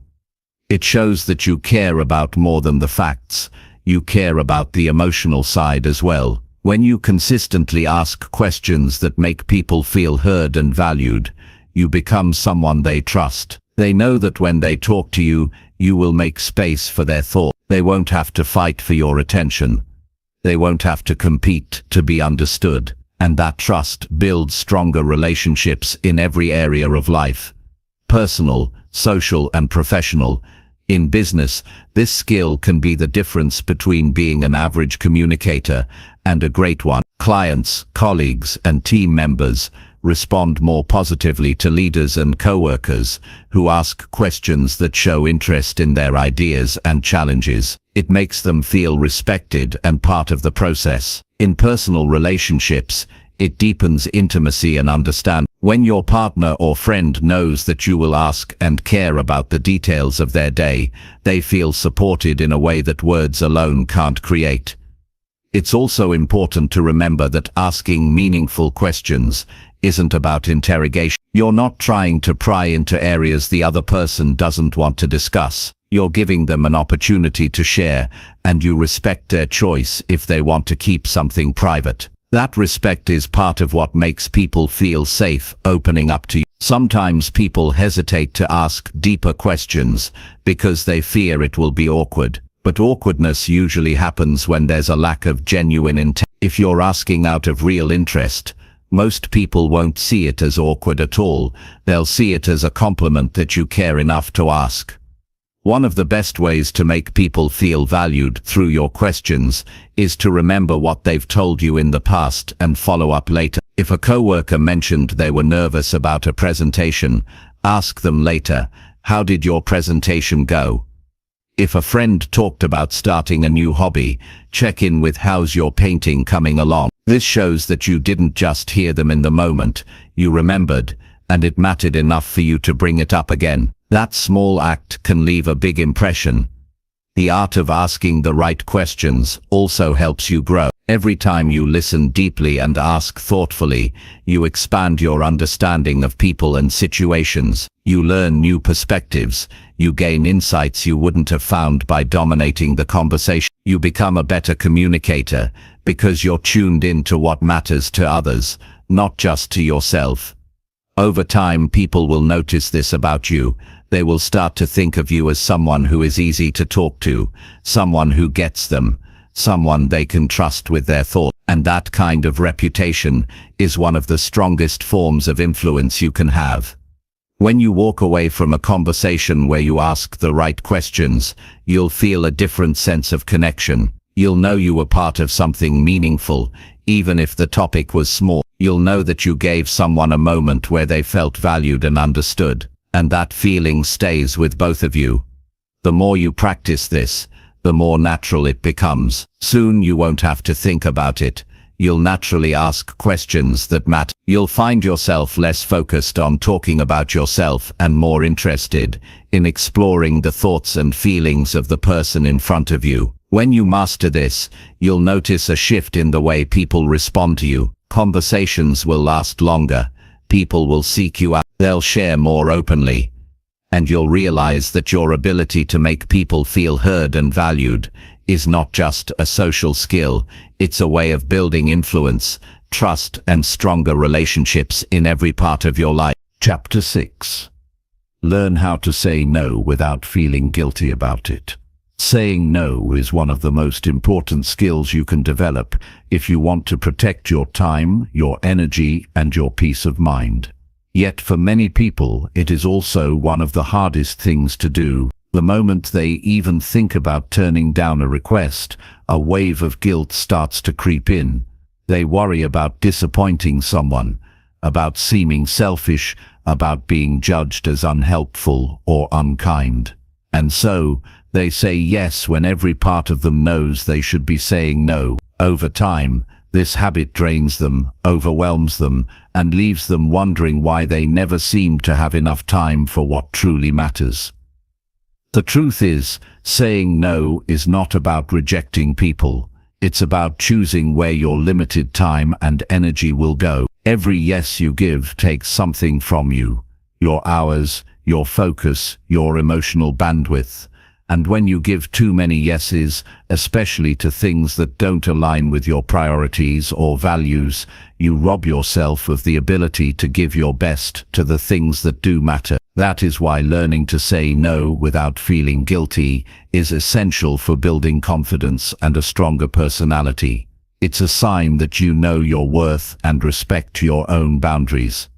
It shows that you care about more than the facts. You care about the emotional side as well. When you consistently ask questions that make people feel heard and valued, you become someone they trust. They know that when they talk to you, you will make space for their thought. They won't have to fight for your attention. They won't have to compete to be understood. And that trust builds stronger relationships in every area of life. Personal, social, and professional. In business, this skill can be the difference between being an average communicator and a great one. Clients, colleagues, and team members respond more positively to leaders and co-workers who ask questions that show interest in their ideas and challenges. It makes them feel respected and part of the process. In personal relationships, it deepens intimacy and understanding. When your partner or friend knows that you will ask and care about the details of their day, they feel supported in a way that words alone can't create. It's also important to remember that asking meaningful questions isn't about interrogation. You're not trying to pry into areas the other person doesn't want to discuss. You're giving them an opportunity to share, and you respect their choice if they want to keep something private. That respect is part of what makes people feel safe opening up to you. Sometimes people hesitate to ask deeper questions because they fear it will be awkward. But awkwardness usually happens when there's a lack of genuine intent. If you're asking out of real interest, most people won't see it as awkward at all. They'll see it as a compliment that you care enough to ask. One of the best ways to make people feel valued through your questions is to remember what they've told you in the past and follow up later. If a coworker mentioned they were nervous about a presentation, ask them later, "How did your presentation go?" If a friend talked about starting a new hobby, check in with "How's your painting coming along?" This shows that you didn't just hear them in the moment, you remembered, and it mattered enough for you to bring it up again. That small act can leave a big impression. The art of asking the right questions also helps you grow. Every time you listen deeply and ask thoughtfully, you expand your understanding of people and situations. You learn new perspectives. You gain insights you wouldn't have found by dominating the conversation. You become a better communicator because you're tuned in to what matters to others, not just to yourself. Over time, people will notice this about you. They will start to think of you as someone who is easy to talk to, someone who gets them, someone they can trust with their thoughts. And that kind of reputation is one of the strongest forms of influence you can have. When you walk away from a conversation where you ask the right questions, you'll feel a different sense of connection. You'll know you were part of something meaningful, even if the topic was small. You'll know that you gave someone a moment where they felt valued and understood, and that feeling stays with both of you. The more you practice this, the more natural it becomes. Soon you won't have to think about it. You'll naturally ask questions that matter. You'll find yourself less focused on talking about yourself and more interested in exploring the thoughts and feelings of the person in front of you. When you master this, you'll notice a shift in the way people respond to you. Conversations will last longer. People will seek you out. They'll share more openly. And you'll realize that your ability to make people feel heard and valued is not just a social skill, it's a way of building influence, trust, and stronger relationships in every part of your life. Chapter 6. Learn how to say no without feeling guilty about it. Saying no is one of the most important skills you can develop if you want to protect your time, your energy, and your peace of mind. Yet for many people, it is also one of the hardest things to do. The moment they even think about turning down a request, a wave of guilt starts to creep in. They worry about disappointing someone, about seeming selfish, about being judged as unhelpful or unkind. And so, they say yes when every part of them knows they should be saying no. Over time, this habit drains them, overwhelms them, and leaves them wondering why they never seem to have enough time for what truly matters. The truth is, saying no is not about rejecting people. It's about choosing where your limited time and energy will go. Every yes you give takes something from you. Your hours, your focus, your emotional bandwidth. And when you give too many yeses, especially to things that don't align with your priorities or values, you rob yourself of the ability to give your best to the things that do matter. That is why learning to say no without feeling guilty is essential for building confidence and a stronger personality. It's a sign that you know your worth and respect your own boundaries.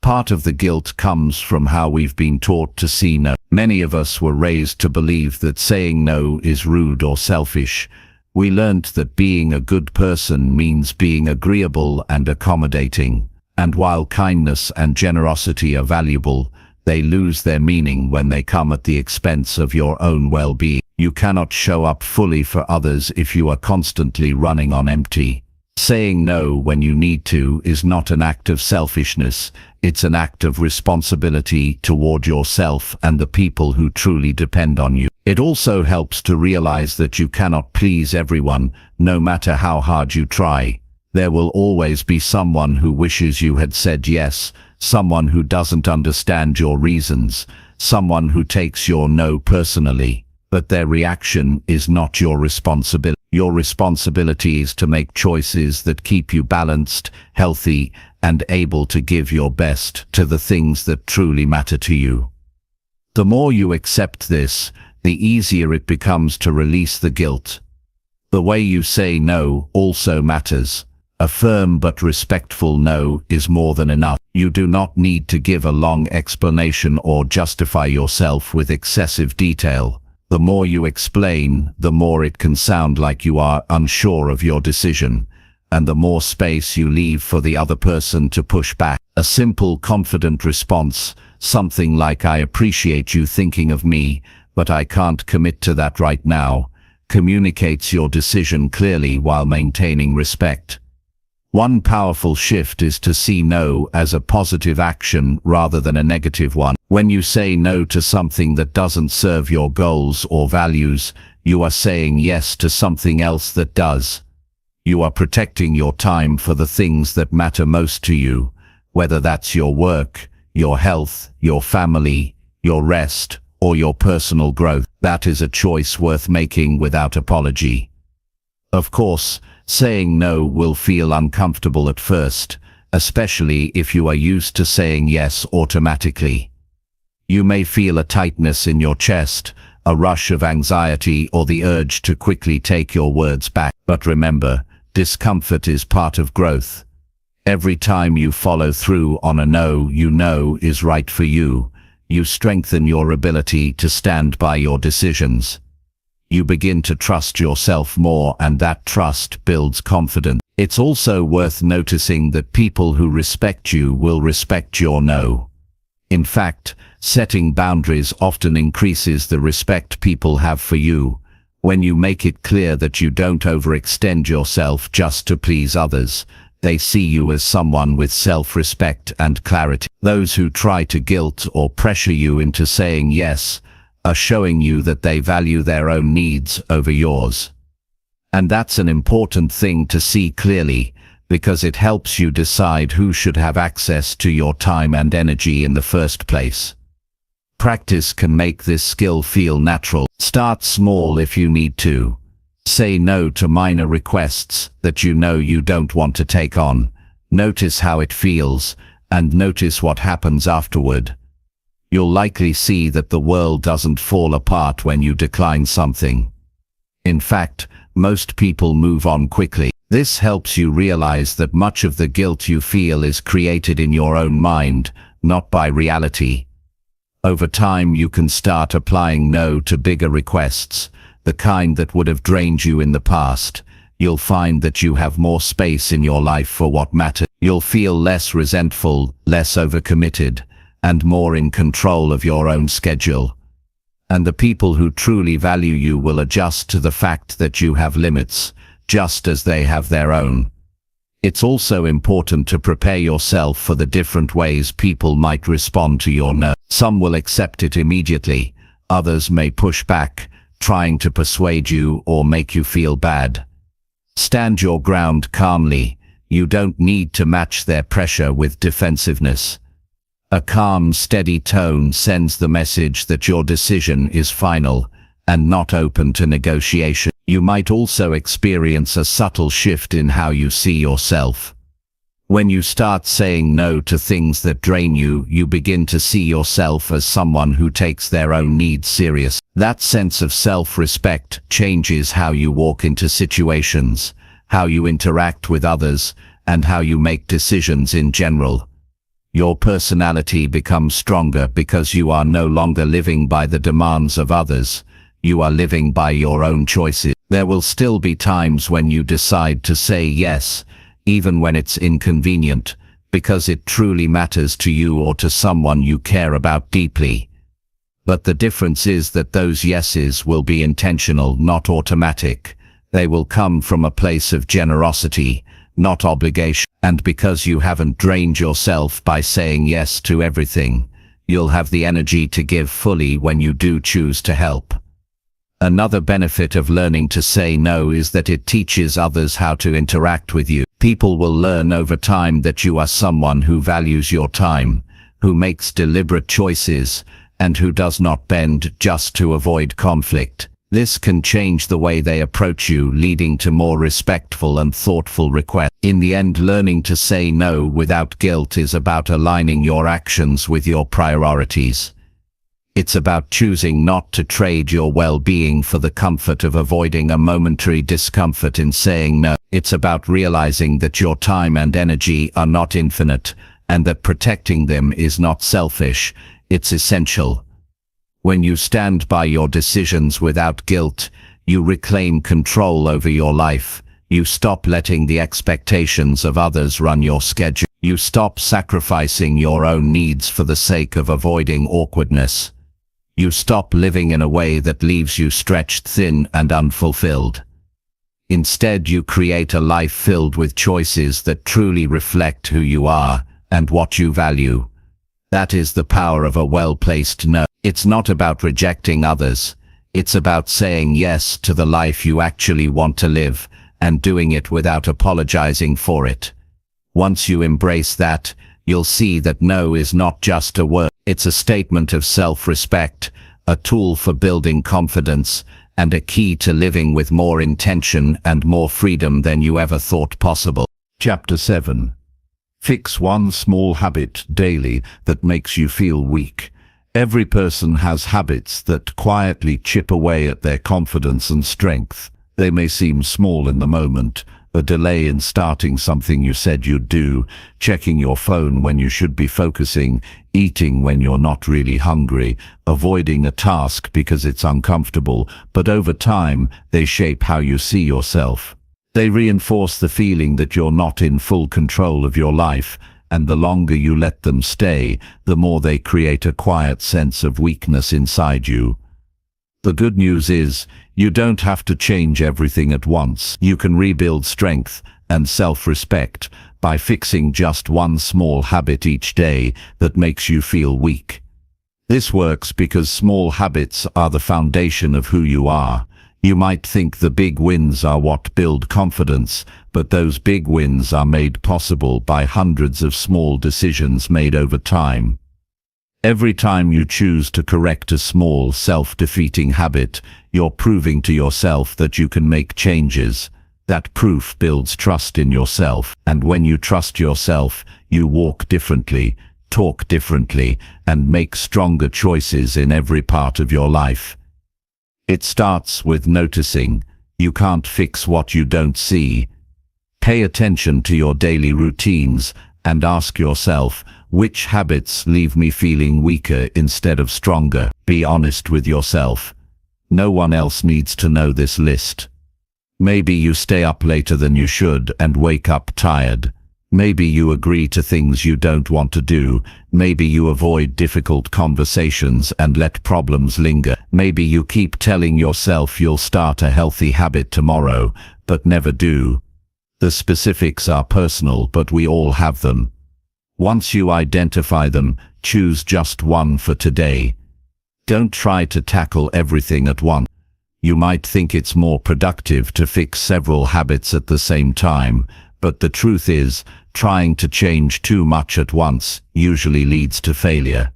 Part of the guilt comes from how we've been taught to see no. Many of us were raised to believe that saying no is rude or selfish. We learned that being a good person means being agreeable and accommodating. And while kindness and generosity are valuable, they lose their meaning when they come at the expense of your own well-being. You cannot show up fully for others if you are constantly running on empty. Saying no when you need to is not an act of selfishness, it's an act of responsibility toward yourself and the people who truly depend on you. It also helps to realize that you cannot please everyone, no matter how hard you try. There will always be someone who wishes you had said yes, someone who doesn't understand your reasons, someone who takes your no personally. But their reaction is not your responsibility. Your responsibility is to make choices that keep you balanced, healthy, and able to give your best to the things that truly matter to you. The more you accept this, the easier it becomes to release the guilt. The way you say no also matters. A firm but respectful no is more than enough. You do not need to give a long explanation or justify yourself with excessive detail. The more you explain, the more it can sound like you are unsure of your decision, and the more space you leave for the other person to push back. A simple, confident response, something like "I appreciate you thinking of me, but I can't commit to that right now," communicates your decision clearly while maintaining respect. One powerful shift is to see no as a positive action rather than a negative one. When you say no to something that doesn't serve your goals or values, you are saying yes to something else that does. You are protecting your time for the things that matter most to you, whether that's your work, your health, your family, your rest, or your personal growth. That is a choice worth making without apology. Of course, saying no will feel uncomfortable at first, especially if you are used to saying yes automatically. You may feel a tightness in your chest, a rush of anxiety, or the urge to quickly take your words back. But remember, discomfort is part of growth. Every time you follow through on a no you know is right for you, you strengthen your ability to stand by your decisions. You begin to trust yourself more, and that trust builds confidence. It's also worth noticing that people who respect you will respect your no. In fact, setting boundaries often increases the respect people have for you. When you make it clear that you don't overextend yourself just to please others, they see you as someone with self-respect and clarity. Those who try to guilt or pressure you into saying yes are showing you that they value their own needs over yours. And that's an important thing to see clearly, because it helps you decide who should have access to your time and energy in the first place. Practice can make this skill feel natural. Start small if you need to. Say no to minor requests that you know you don't want to take on. Notice how it feels, and notice what happens afterward. You'll likely see that the world doesn't fall apart when you decline something. In fact, most people move on quickly. This helps you realize that much of the guilt you feel is created in your own mind, not by reality. Over time, you can start applying no to bigger requests, the kind that would have drained you in the past. You'll find that you have more space in your life for what matters. You'll feel less resentful, less overcommitted, and more in control of your own schedule. And the people who truly value you will adjust to the fact that you have limits, just as they have their own. It's also important to prepare yourself for the different ways people might respond to your no. Some will accept it immediately, others may push back, trying to persuade you or make you feel bad. Stand your ground calmly. You don't need to match their pressure with defensiveness. A calm, steady tone sends the message that your decision is final and not open to negotiation. You might also experience a subtle shift in how you see yourself. When you start saying no to things that drain you, you begin to see yourself as someone who takes their own needs seriously. That sense of self-respect changes how you walk into situations, how you interact with others, and how you make decisions in general. Your personality becomes stronger because you are no longer living by the demands of others. You are living by your own choices. There will still be times when you decide to say yes, even when it's inconvenient, because it truly matters to you or to someone you care about deeply. But the difference is that those yeses will be intentional, not automatic. They will come from a place of generosity, not obligation. And because you haven't drained yourself by saying yes to everything, you'll have the energy to give fully when you do choose to help. Another benefit of learning to say no is that it teaches others how to interact with you. People will learn over time that you are someone who values your time, who makes deliberate choices, and who does not bend just to avoid conflict. This can change the way they approach you, leading to more respectful and thoughtful requests. In the end, learning to say no without guilt is about aligning your actions with your priorities. It's about choosing not to trade your well-being for the comfort of avoiding a momentary discomfort in saying no. It's about realizing that your time and energy are not infinite, and that protecting them is not selfish, it's essential. When you stand by your decisions without guilt, you reclaim control over your life. You stop letting the expectations of others run your schedule. You stop sacrificing your own needs for the sake of avoiding awkwardness. You stop living in a way that leaves you stretched thin and unfulfilled. Instead, you create a life filled with choices that truly reflect who you are and what you value. That is the power of a well-placed no. It's not about rejecting others. It's about saying yes to the life you actually want to live and doing it without apologizing for it. Once you embrace that, you'll see that no is not just a word. It's a statement of self-respect, a tool for building confidence, and a key to living with more intention and more freedom than you ever thought possible. Chapter 7. Fix one small habit daily that makes you feel weak. Every person has habits that quietly chip away at their confidence and strength. They may seem small in the moment, a delay in starting something you said you'd do, checking your phone when you should be focusing, eating when you're not really hungry, avoiding a task because it's uncomfortable, but over time, they shape how you see yourself. They reinforce the feeling that you're not in full control of your life, and the longer you let them stay, the more they create a quiet sense of weakness inside you. The good news is, you don't have to change everything at once. You can rebuild strength and self-respect by fixing just one small habit each day that makes you feel weak. This works because small habits are the foundation of who you are. You might think the big wins are what build confidence, but those big wins are made possible by hundreds of small decisions made over time. Every time you choose to correct a small, self-defeating habit, you're proving to yourself that you can make changes. That proof builds trust in yourself, and when you trust yourself, you walk differently, talk differently, and make stronger choices in every part of your life. It starts with noticing. You can't fix what you don't see. Pay attention to your daily routines and ask yourself, which habits leave me feeling weaker instead of stronger? Be honest with yourself. No one else needs to know this list. Maybe you stay up later than you should and wake up tired. Maybe you agree to things you don't want to do. Maybe you avoid difficult conversations and let problems linger. Maybe you keep telling yourself you'll start a healthy habit tomorrow, but never do. The specifics are personal, but we all have them. Once you identify them, choose just one for today. Don't try to tackle everything at once. You might think it's more productive to fix several habits at the same time, but the truth is, trying to change too much at once usually leads to failure.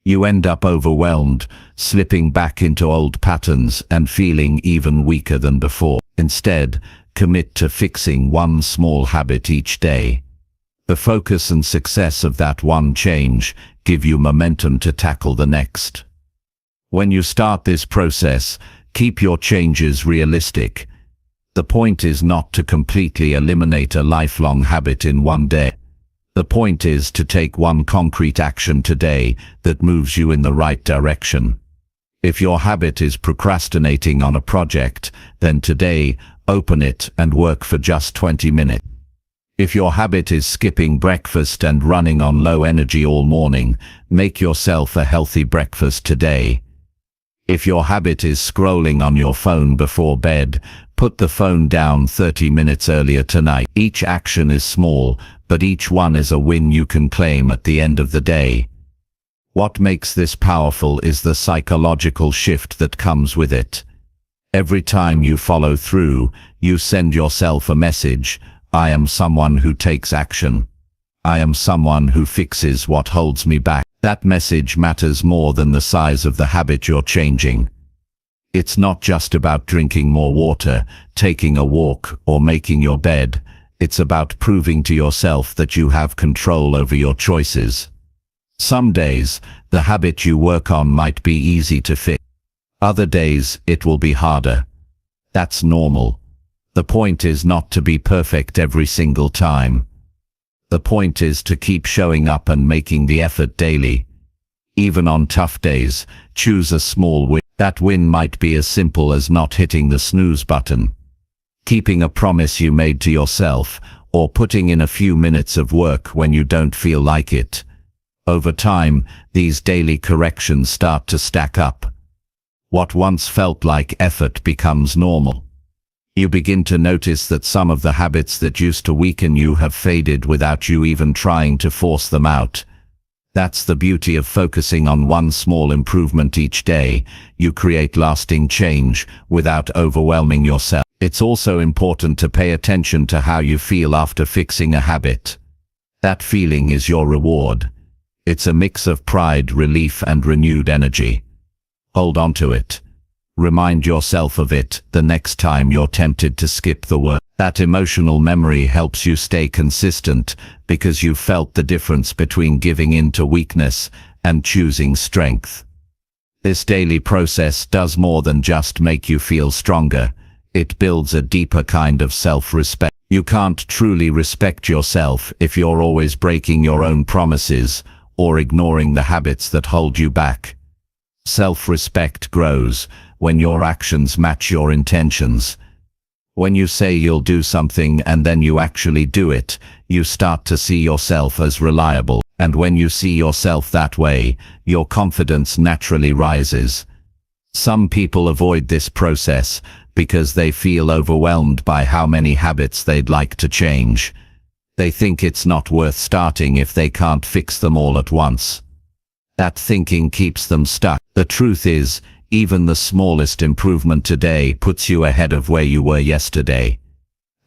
You end up overwhelmed, slipping back into old patterns and feeling even weaker than before. Instead, commit to fixing one small habit each day. The focus and success of that one change give you momentum to tackle the next. When you start this process, keep your changes realistic. The point is not to completely eliminate a lifelong habit in one day. The point is to take one concrete action today that moves you in the right direction. If your habit is procrastinating on a project, then today, open it and work for just 20 minutes. If your habit is skipping breakfast and running on low energy all morning, make yourself a healthy breakfast today. If your habit is scrolling on your phone before bed, put the phone down 30 minutes earlier tonight. Each action is small, but each one is a win you can claim at the end of the day. What makes this powerful is the psychological shift that comes with it. Every time you follow through, you send yourself a message: I am someone who takes action. I am someone who fixes what holds me back. That message matters more than the size of the habit you're changing. It's not just about drinking more water, taking a walk, or making your bed. It's about proving to yourself that you have control over your choices. Some days, the habit you work on might be easy to fix. Other days, it will be harder. That's normal. The point is not to be perfect every single time. The point is to keep showing up and making the effort daily. Even on tough days, choose a small win. That win might be as simple as not hitting the snooze button, keeping a promise you made to yourself, or putting in a few minutes of work when you don't feel like it. Over time, these daily corrections start to stack up. What once felt like effort becomes normal. You begin to notice that some of the habits that used to weaken you have faded without you even trying to force them out. That's the beauty of focusing on one small improvement each day. You create lasting change without overwhelming yourself. It's also important to pay attention to how you feel after fixing a habit. That feeling is your reward. It's a mix of pride, relief, and renewed energy. Hold on to it. Remind yourself of it the next time you're tempted to skip the work. That emotional memory helps you stay consistent because you've felt the difference between giving in to weakness and choosing strength. This daily process does more than just make you feel stronger. It builds a deeper kind of self-respect. You can't truly respect yourself if you're always breaking your own promises or ignoring the habits that hold you back. Self-respect grows when your actions match your intentions. When you say you'll do something and then you actually do it, you start to see yourself as reliable. And when you see yourself that way, your confidence naturally rises. Some people avoid this process because they feel overwhelmed by how many habits they'd like to change. They think it's not worth starting if they can't fix them all at once. That thinking keeps them stuck. The truth is, even the smallest improvement today puts you ahead of where you were yesterday.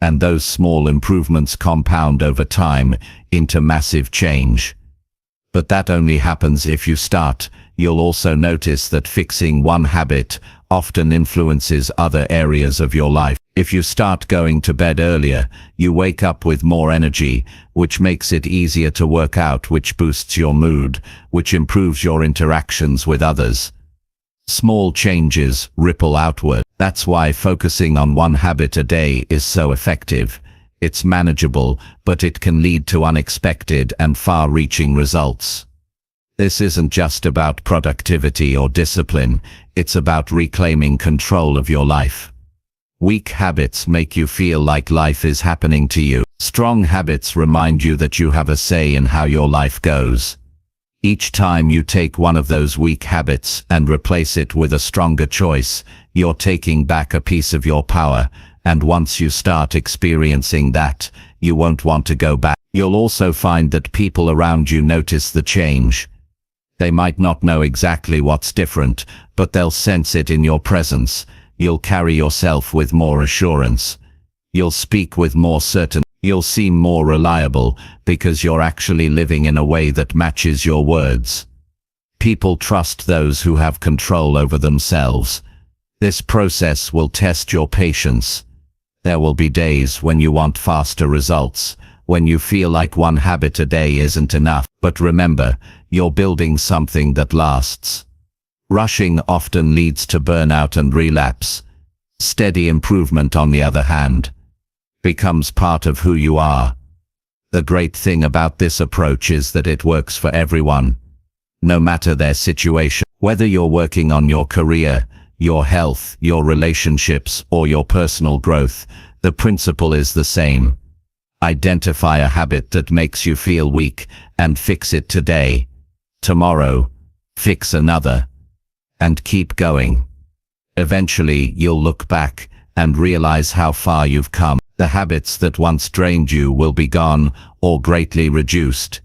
And those small improvements compound over time into massive change. But that only happens if you start. You'll also notice that fixing one habit often influences other areas of your life. If you start going to bed earlier, you wake up with more energy, which makes it easier to work out, which boosts your mood, which improves your interactions with others. Small changes ripple outward. That's why focusing on one habit a day is so effective. It's manageable, but it can lead to unexpected and far-reaching results. This isn't just about productivity or discipline, it's about reclaiming control of your life. Weak habits make you feel like life is happening to you. Strong habits remind you that you have a say in how your life goes. Each time you take one of those weak habits and replace it with a stronger choice, you're taking back a piece of your power, and once you start experiencing that, you won't want to go back. You'll also find that people around you notice the change. They might not know exactly what's different, but they'll sense it in your presence. You'll carry yourself with more assurance. You'll speak with more certainty. You'll seem more reliable because you're actually living in a way that matches your words. People trust those who have control over themselves. This process will test your patience. There will be days when you want faster results, when you feel like one habit a day isn't enough. But remember, you're building something that lasts. Rushing often leads to burnout and relapse. Steady improvement, on the other hand, becomes part of who you are. The great thing about this approach is that it works for everyone, no matter their situation. Whether you're working on your career, your health, your relationships, or your personal growth, the principle is the same. Identify a habit that makes you feel weak and fix it today. Tomorrow, fix another. And keep going. Eventually, you'll look back and realize how far you've come. The habits that once drained you will be gone or greatly reduced.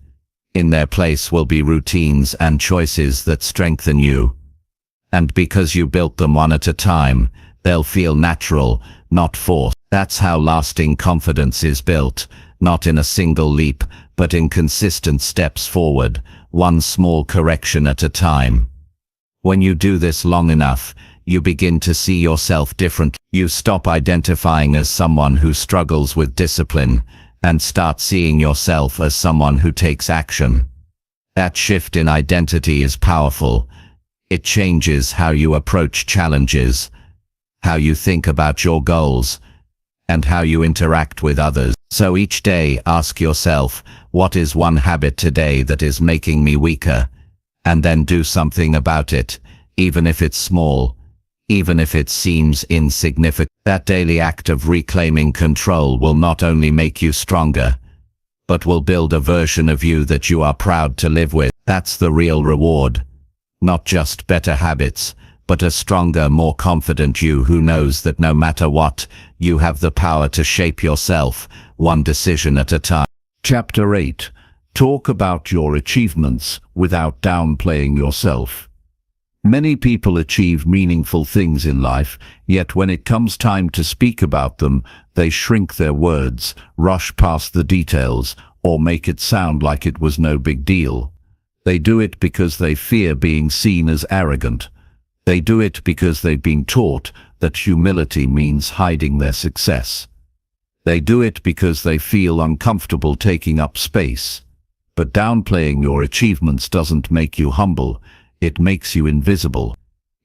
In their place will be routines and choices that strengthen you. And because you built them one at a time, they'll feel natural, not forced. That's how lasting confidence is built, not in a single leap, but in consistent steps forward, one small correction at a time. When you do this long enough, you begin to see yourself differently. You stop identifying as someone who struggles with discipline and start seeing yourself as someone who takes action. That shift in identity is powerful. It changes how you approach challenges, how you think about your goals, and how you interact with others. So each day, ask yourself, what is one habit today that is making me weaker? And then do something about it, even if it's small. Even if it seems insignificant. That daily act of reclaiming control will not only make you stronger, but will build a version of you that you are proud to live with. That's the real reward. Not just better habits, but a stronger, more confident you who knows that no matter what, you have the power to shape yourself, one decision at a time. Chapter 8. Talk about your achievements without downplaying yourself. Many people achieve meaningful things in life, yet when it comes time to speak about them, they shrink their words, rush past the details, or make it sound like it was no big deal. They do it because they fear being seen as arrogant. They do it because they've been taught that humility means hiding their success. They do it because they feel uncomfortable taking up space. But downplaying your achievements doesn't make you humble. It makes you invisible.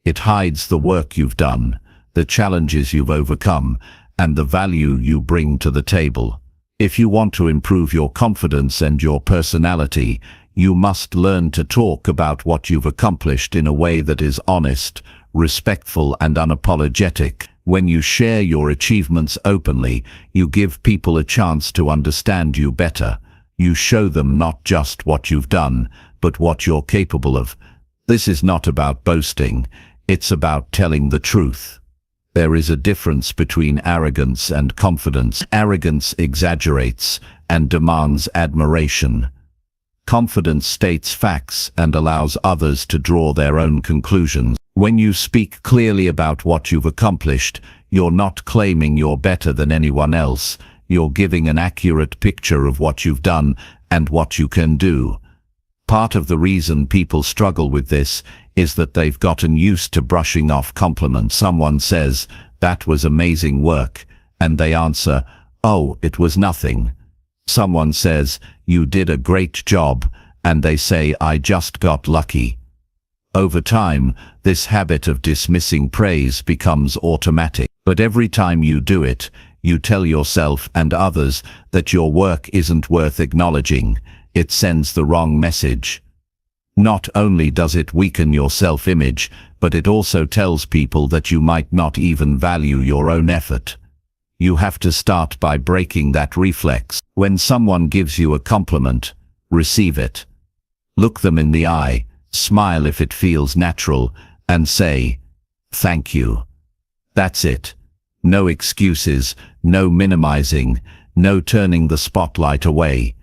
It hides the work you've done, the challenges you've overcome, and the value you bring to the table. If you want to improve your confidence and your personality, you must learn to talk about what you've accomplished in a way that is honest, respectful, and unapologetic. When you share your achievements openly, you give people a chance to understand you better. You show them not just what you've done, but what you're capable of. This is not about boasting, it's about telling the truth. There is a difference between arrogance and confidence. Arrogance exaggerates and demands admiration. Confidence states facts and allows others to draw their own conclusions. When you speak clearly about what you've accomplished, you're not claiming you're better than anyone else. You're giving an accurate picture of what you've done and what you can do. Part of the reason people struggle with this is that they've gotten used to brushing off compliments. Someone says, "That was amazing work," and they answer, "Oh, it was nothing." Someone says, "You did a great job," and they say, "I just got lucky." Over time, this habit of dismissing praise becomes automatic. But every time you do it, you tell yourself and others that your work isn't worth acknowledging. It sends the wrong message. Not only does it weaken your self-image, but it also tells people that you might not even value your own effort. You have to start by breaking that reflex. When someone gives you a compliment, receive it. Look them in the eye, smile if it feels natural, and say, "Thank you." That's it. No excuses, no minimizing, no turning the spotlight away.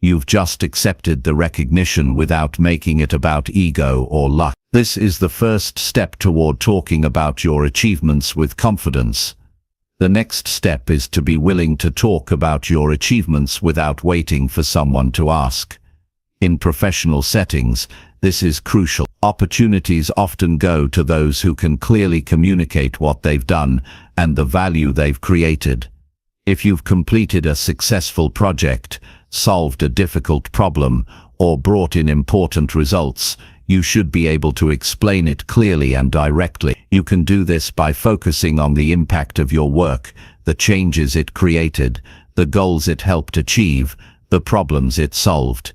You've just accepted the recognition without making it about ego or luck. This is the first step toward talking about your achievements with confidence. The next step is to be willing to talk about your achievements without waiting for someone to ask. In professional settings, this is crucial. Opportunities often go to those who can clearly communicate what they've done and the value they've created. If you've completed a successful project, solved a difficult problem, or brought in important results, you should be able to explain it clearly and directly. You can do this by focusing on the impact of your work, the changes it created, the goals it helped achieve, the problems it solved.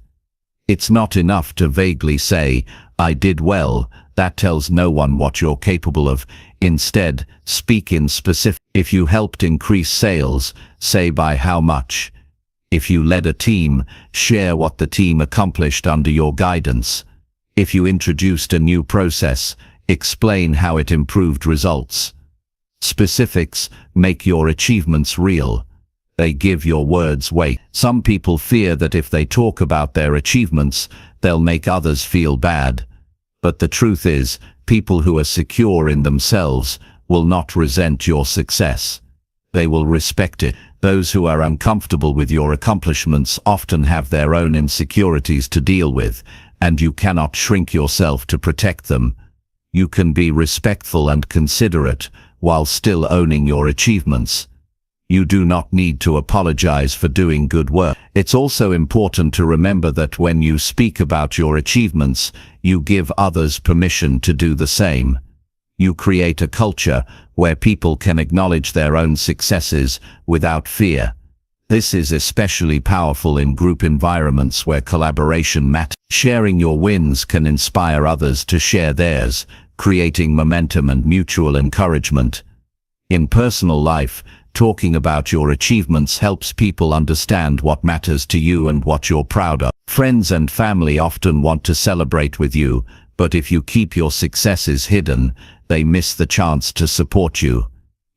It's not enough to vaguely say, "I did well." That tells no one what you're capable of. Instead, speak in specific. If you helped increase sales, say by how much. If you led a team, share what the team accomplished under your guidance. If you introduced a new process, explain how it improved results. Specifics make your achievements real. They give your words weight. Some people fear that if they talk about their achievements, they'll make others feel bad. But the truth is, people who are secure in themselves will not resent your success. They will respect it. Those who are uncomfortable with your accomplishments often have their own insecurities to deal with, and you cannot shrink yourself to protect them. You can be respectful and considerate while still owning your achievements. You do not need to apologize for doing good work. It's also important to remember that when you speak about your achievements, you give others permission to do the same. You create a culture where people can acknowledge their own successes without fear. This is especially powerful in group environments where collaboration matters. Sharing your wins can inspire others to share theirs, creating momentum and mutual encouragement. In personal life, talking about your achievements helps people understand what matters to you and what you're proud of. Friends and family often want to celebrate with you, but if you keep your successes hidden, they miss the chance to support you.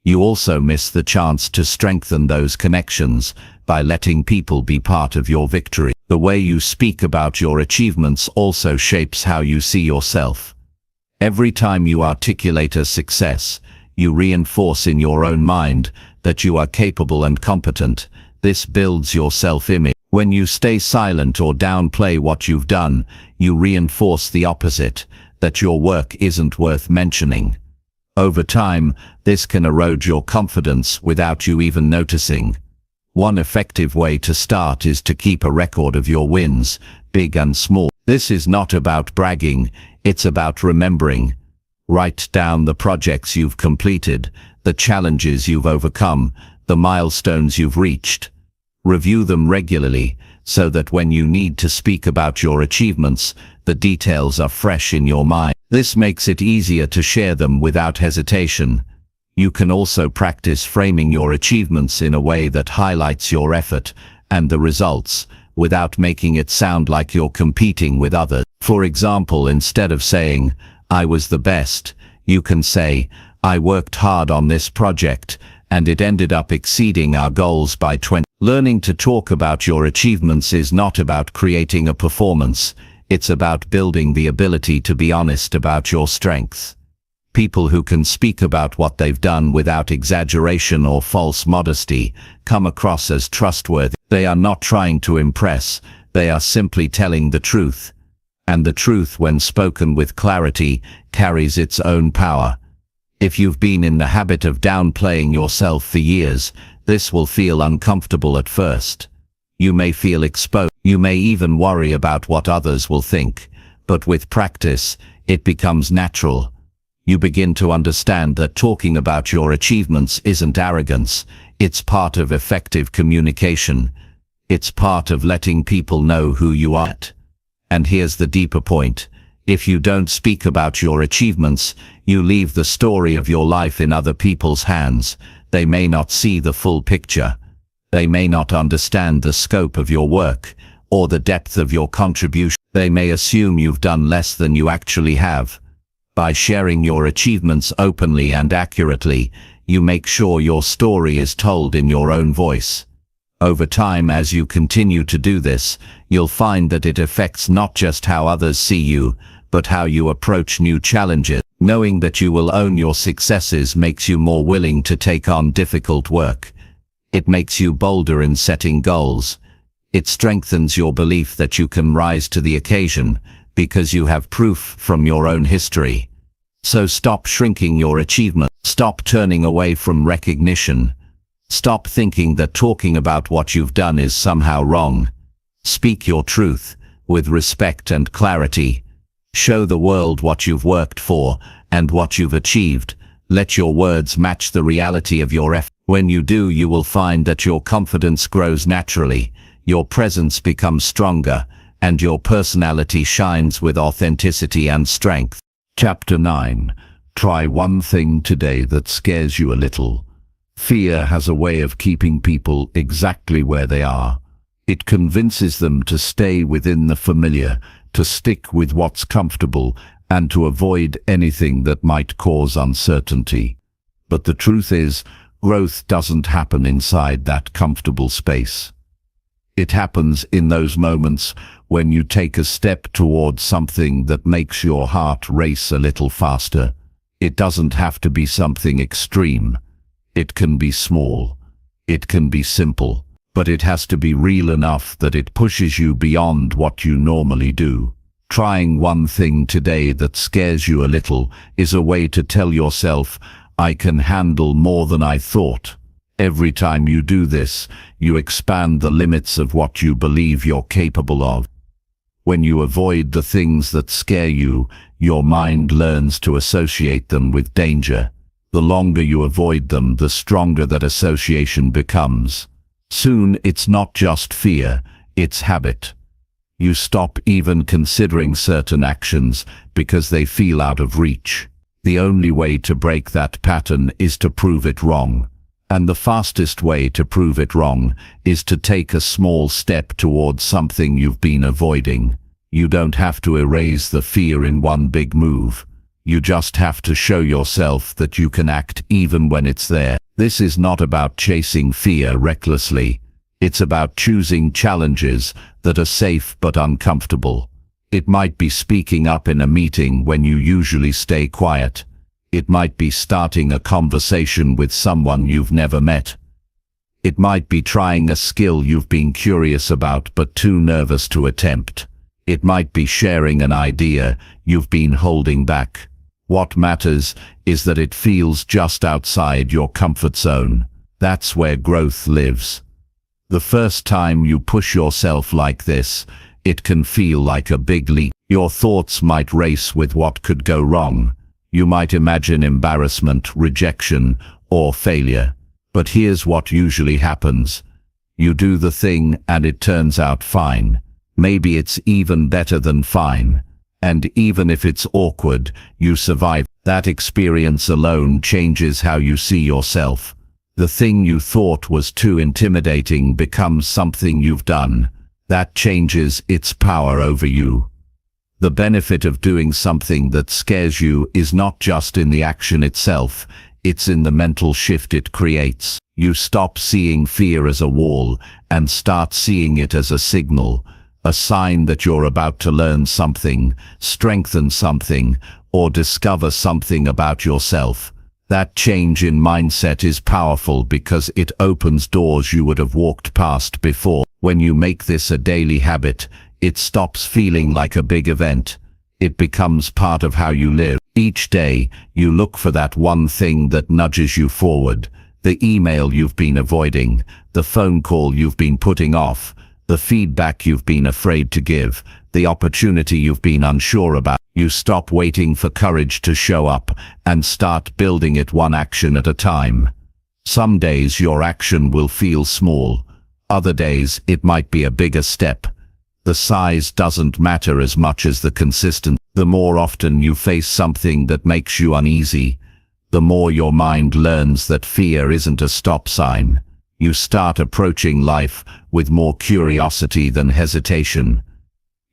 You also miss the chance to strengthen those connections by letting people be part of your victory. The way you speak about your achievements also shapes how you see yourself. Every time you articulate a success, you reinforce in your own mind that you are capable and competent. This builds your self-image. When you stay silent or downplay what you've done, you reinforce the opposite, that your work isn't worth mentioning. Over time, this can erode your confidence without you even noticing. One effective way to start is to keep a record of your wins, big and small. This is not about bragging, it's about remembering. Write down the projects you've completed, the challenges you've overcome, the milestones you've reached. Review them regularly, so that when you need to speak about your achievements, the details are fresh in your mind. This makes it easier to share them without hesitation. You can also practice framing your achievements in a way that highlights your effort and the results, without making it sound like you're competing with others. For example, instead of saying, "I was the best," you can say, "I worked hard on this project, and it ended up exceeding our goals by 20." Learning to talk about your achievements is not about creating a performance, it's about building the ability to be honest about your strengths. People who can speak about what they've done without exaggeration or false modesty come across as trustworthy. They are not trying to impress, they are simply telling the truth. And the truth, when spoken with clarity, carries its own power. If you've been in the habit of downplaying yourself for years, this will feel uncomfortable at first. You may feel exposed. You may even worry about what others will think. But with practice, it becomes natural. You begin to understand that talking about your achievements isn't arrogance, It's part of effective communication. It's part of letting people know who you are. And here's the deeper point. If you don't speak about your achievements, you leave the story of your life in other people's hands. They may not see the full picture. They may not understand the scope of your work or the depth of your contribution. They may assume you've done less than you actually have. By sharing your achievements openly and accurately, you make sure your story is told in your own voice. Over time, as you continue to do this, you'll find that it affects not just how others see you, but how you approach new challenges. Knowing that you will own your successes makes you more willing to take on difficult work. It makes you bolder in setting goals. It strengthens your belief that you can rise to the occasion, because you have proof from your own history. So stop shrinking your achievement. Stop turning away from recognition. Stop thinking that talking about what you've done is somehow wrong. Speak your truth, with respect and clarity. Show the world what you've worked for, and what you've achieved. Let your words match the reality of your effort. When you do, you will find that your confidence grows naturally, your presence becomes stronger, and your personality shines with authenticity and strength. Chapter 9. Try one thing today that scares you a little. Fear has a way of keeping people exactly where they are. It convinces them to stay within the familiar, to stick with what's comfortable, and to avoid anything that might cause uncertainty. But the truth is, growth doesn't happen inside that comfortable space. It happens in those moments when you take a step towards something that makes your heart race a little faster. It doesn't have to be something extreme. It can be small. It can be simple. But it has to be real enough that it pushes you beyond what you normally do. Trying one thing today that scares you a little is a way to tell yourself, I can handle more than I thought. Every time you do this, you expand the limits of what you believe you're capable of. When you avoid the things that scare you, your mind learns to associate them with danger. The longer you avoid them, the stronger that association becomes. Soon it's not just fear, it's habit. You stop even considering certain actions because they feel out of reach. The only way to break that pattern is to prove it wrong. And the fastest way to prove it wrong is to take a small step towards something you've been avoiding. You don't have to erase the fear in one big move. You just have to show yourself that you can act even when it's there. This is not about chasing fear recklessly. It's about choosing challenges that are safe but uncomfortable. It might be speaking up in a meeting when you usually stay quiet. It might be starting a conversation with someone you've never met. It might be trying a skill you've been curious about but too nervous to attempt. It might be sharing an idea you've been holding back. What matters is that it feels just outside your comfort zone. That's where growth lives. The first time you push yourself like this, it can feel like a big leap. Your thoughts might race with what could go wrong. You might imagine embarrassment, rejection, or failure. But here's what usually happens. You do the thing and it turns out fine. Maybe it's even better than fine. And even if it's awkward, you survive. That experience alone changes how you see yourself. The thing you thought was too intimidating becomes something you've done. That changes its power over you. The benefit of doing something that scares you is not just in the action itself, it's in the mental shift it creates. You stop seeing fear as a wall and start seeing it as a signal, a sign that you're about to learn something, strengthen something, or discover something about yourself. That change in mindset is powerful because it opens doors you would have walked past before. When you make this a daily habit, it stops feeling like a big event. It becomes part of how you live. Each day, you look for that one thing that nudges you forward. The email you've been avoiding, the phone call you've been putting off, the feedback you've been afraid to give, the opportunity you've been unsure about. You stop waiting for courage to show up and start building it one action at a time. Some days your action will feel small. Other days it might be a bigger step. The size doesn't matter as much as the consistency. The more often you face something that makes you uneasy, the more your mind learns that fear isn't a stop sign. You start approaching life with more curiosity than hesitation.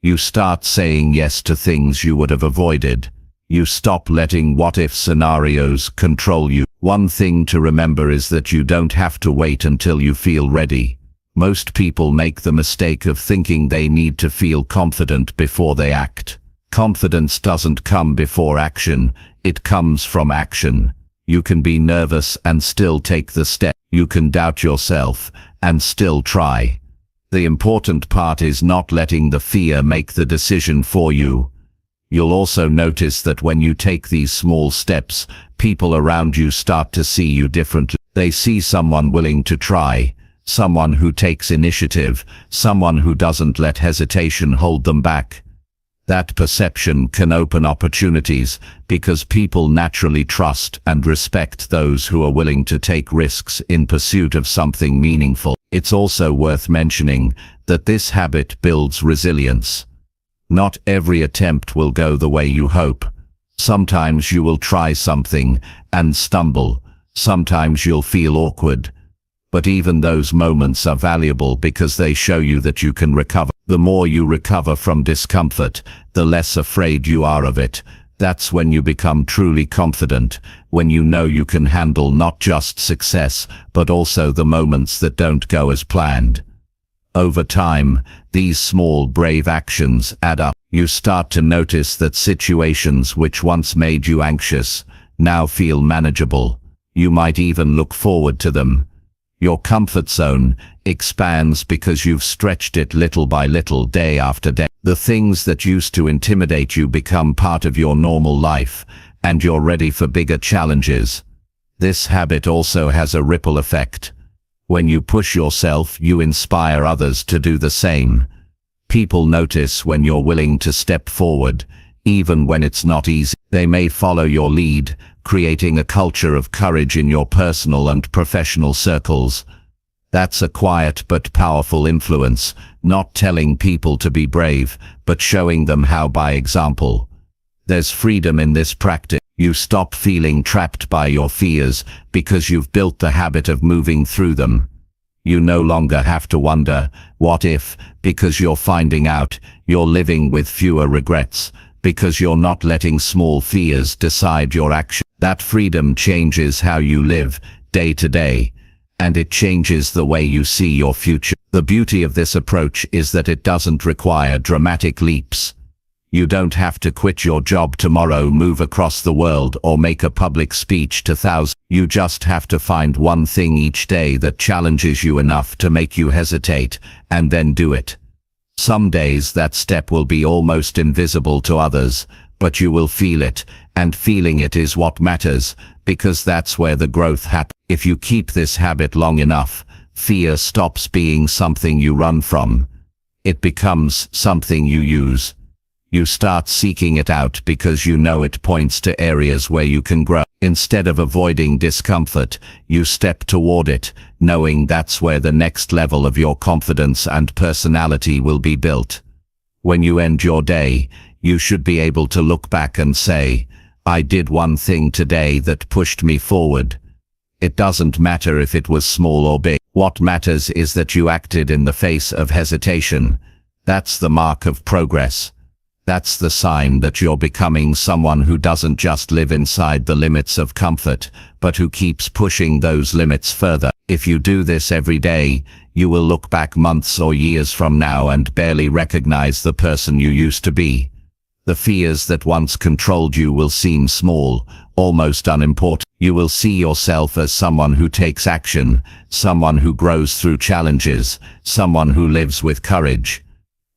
You start saying yes to things you would have avoided. You stop letting what-if scenarios control you. One thing to remember is that you don't have to wait until you feel ready. Most people make the mistake of thinking they need to feel confident before they act. Confidence doesn't come before action, it comes from action. You can be nervous and still take the step. You can doubt yourself and still try. The important part is not letting the fear make the decision for you. You'll also notice that when you take these small steps, people around you start to see you differently. They see someone willing to try, someone who takes initiative, someone who doesn't let hesitation hold them back. That perception can open opportunities because people naturally trust and respect those who are willing to take risks in pursuit of something meaningful. It's also worth mentioning that this habit builds resilience. Not every attempt will go the way you hope. Sometimes you will try something and stumble. Sometimes you'll feel awkward. But even those moments are valuable because they show you that you can recover. The more you recover from discomfort, the less afraid you are of it. That's when you become truly confident, when you know you can handle not just success, but also the moments that don't go as planned. Over time, these small, brave actions add up. You start to notice that situations which once made you anxious now feel manageable. You might even look forward to them. Your comfort zone expands because you've stretched it little by little, day after day. The things that used to intimidate you become part of your normal life, and you're ready for bigger challenges. This habit also has a ripple effect. When you push yourself, you inspire others to do the same. People notice when you're willing to step forward, even when it's not easy. They may follow your lead, creating a culture of courage in your personal and professional circles. That's a quiet but powerful influence, not telling people to be brave, but showing them how by example. There's freedom in this practice. You stop feeling trapped by your fears because you've built the habit of moving through them. You no longer have to wonder, what if, because you're finding out you're living with fewer regrets, because you're not letting small fears decide your action. That freedom changes how you live day to day, and it changes the way you see your future. The beauty of this approach is that it doesn't require dramatic leaps. You don't have to quit your job tomorrow, move across the world, or make a public speech to thousands. You just have to find one thing each day that challenges you enough to make you hesitate, and then do it. Some days that step will be almost invisible to others, but you will feel it, and feeling it is what matters, because that's where the growth happens. If you keep this habit long enough, fear stops being something you run from. It becomes something you use. You start seeking it out because you know it points to areas where you can grow. Instead of avoiding discomfort, you step toward it, knowing that's where the next level of your confidence and personality will be built. When you end your day, you should be able to look back and say, I did one thing today that pushed me forward. It doesn't matter if it was small or big. What matters is that you acted in the face of hesitation. That's the mark of progress. That's the sign that you're becoming someone who doesn't just live inside the limits of comfort, but who keeps pushing those limits further. If you do this every day, you will look back months or years from now and barely recognize the person you used to be. The fears that once controlled you will seem small, almost unimportant. You will see yourself as someone who takes action, someone who grows through challenges, someone who lives with courage.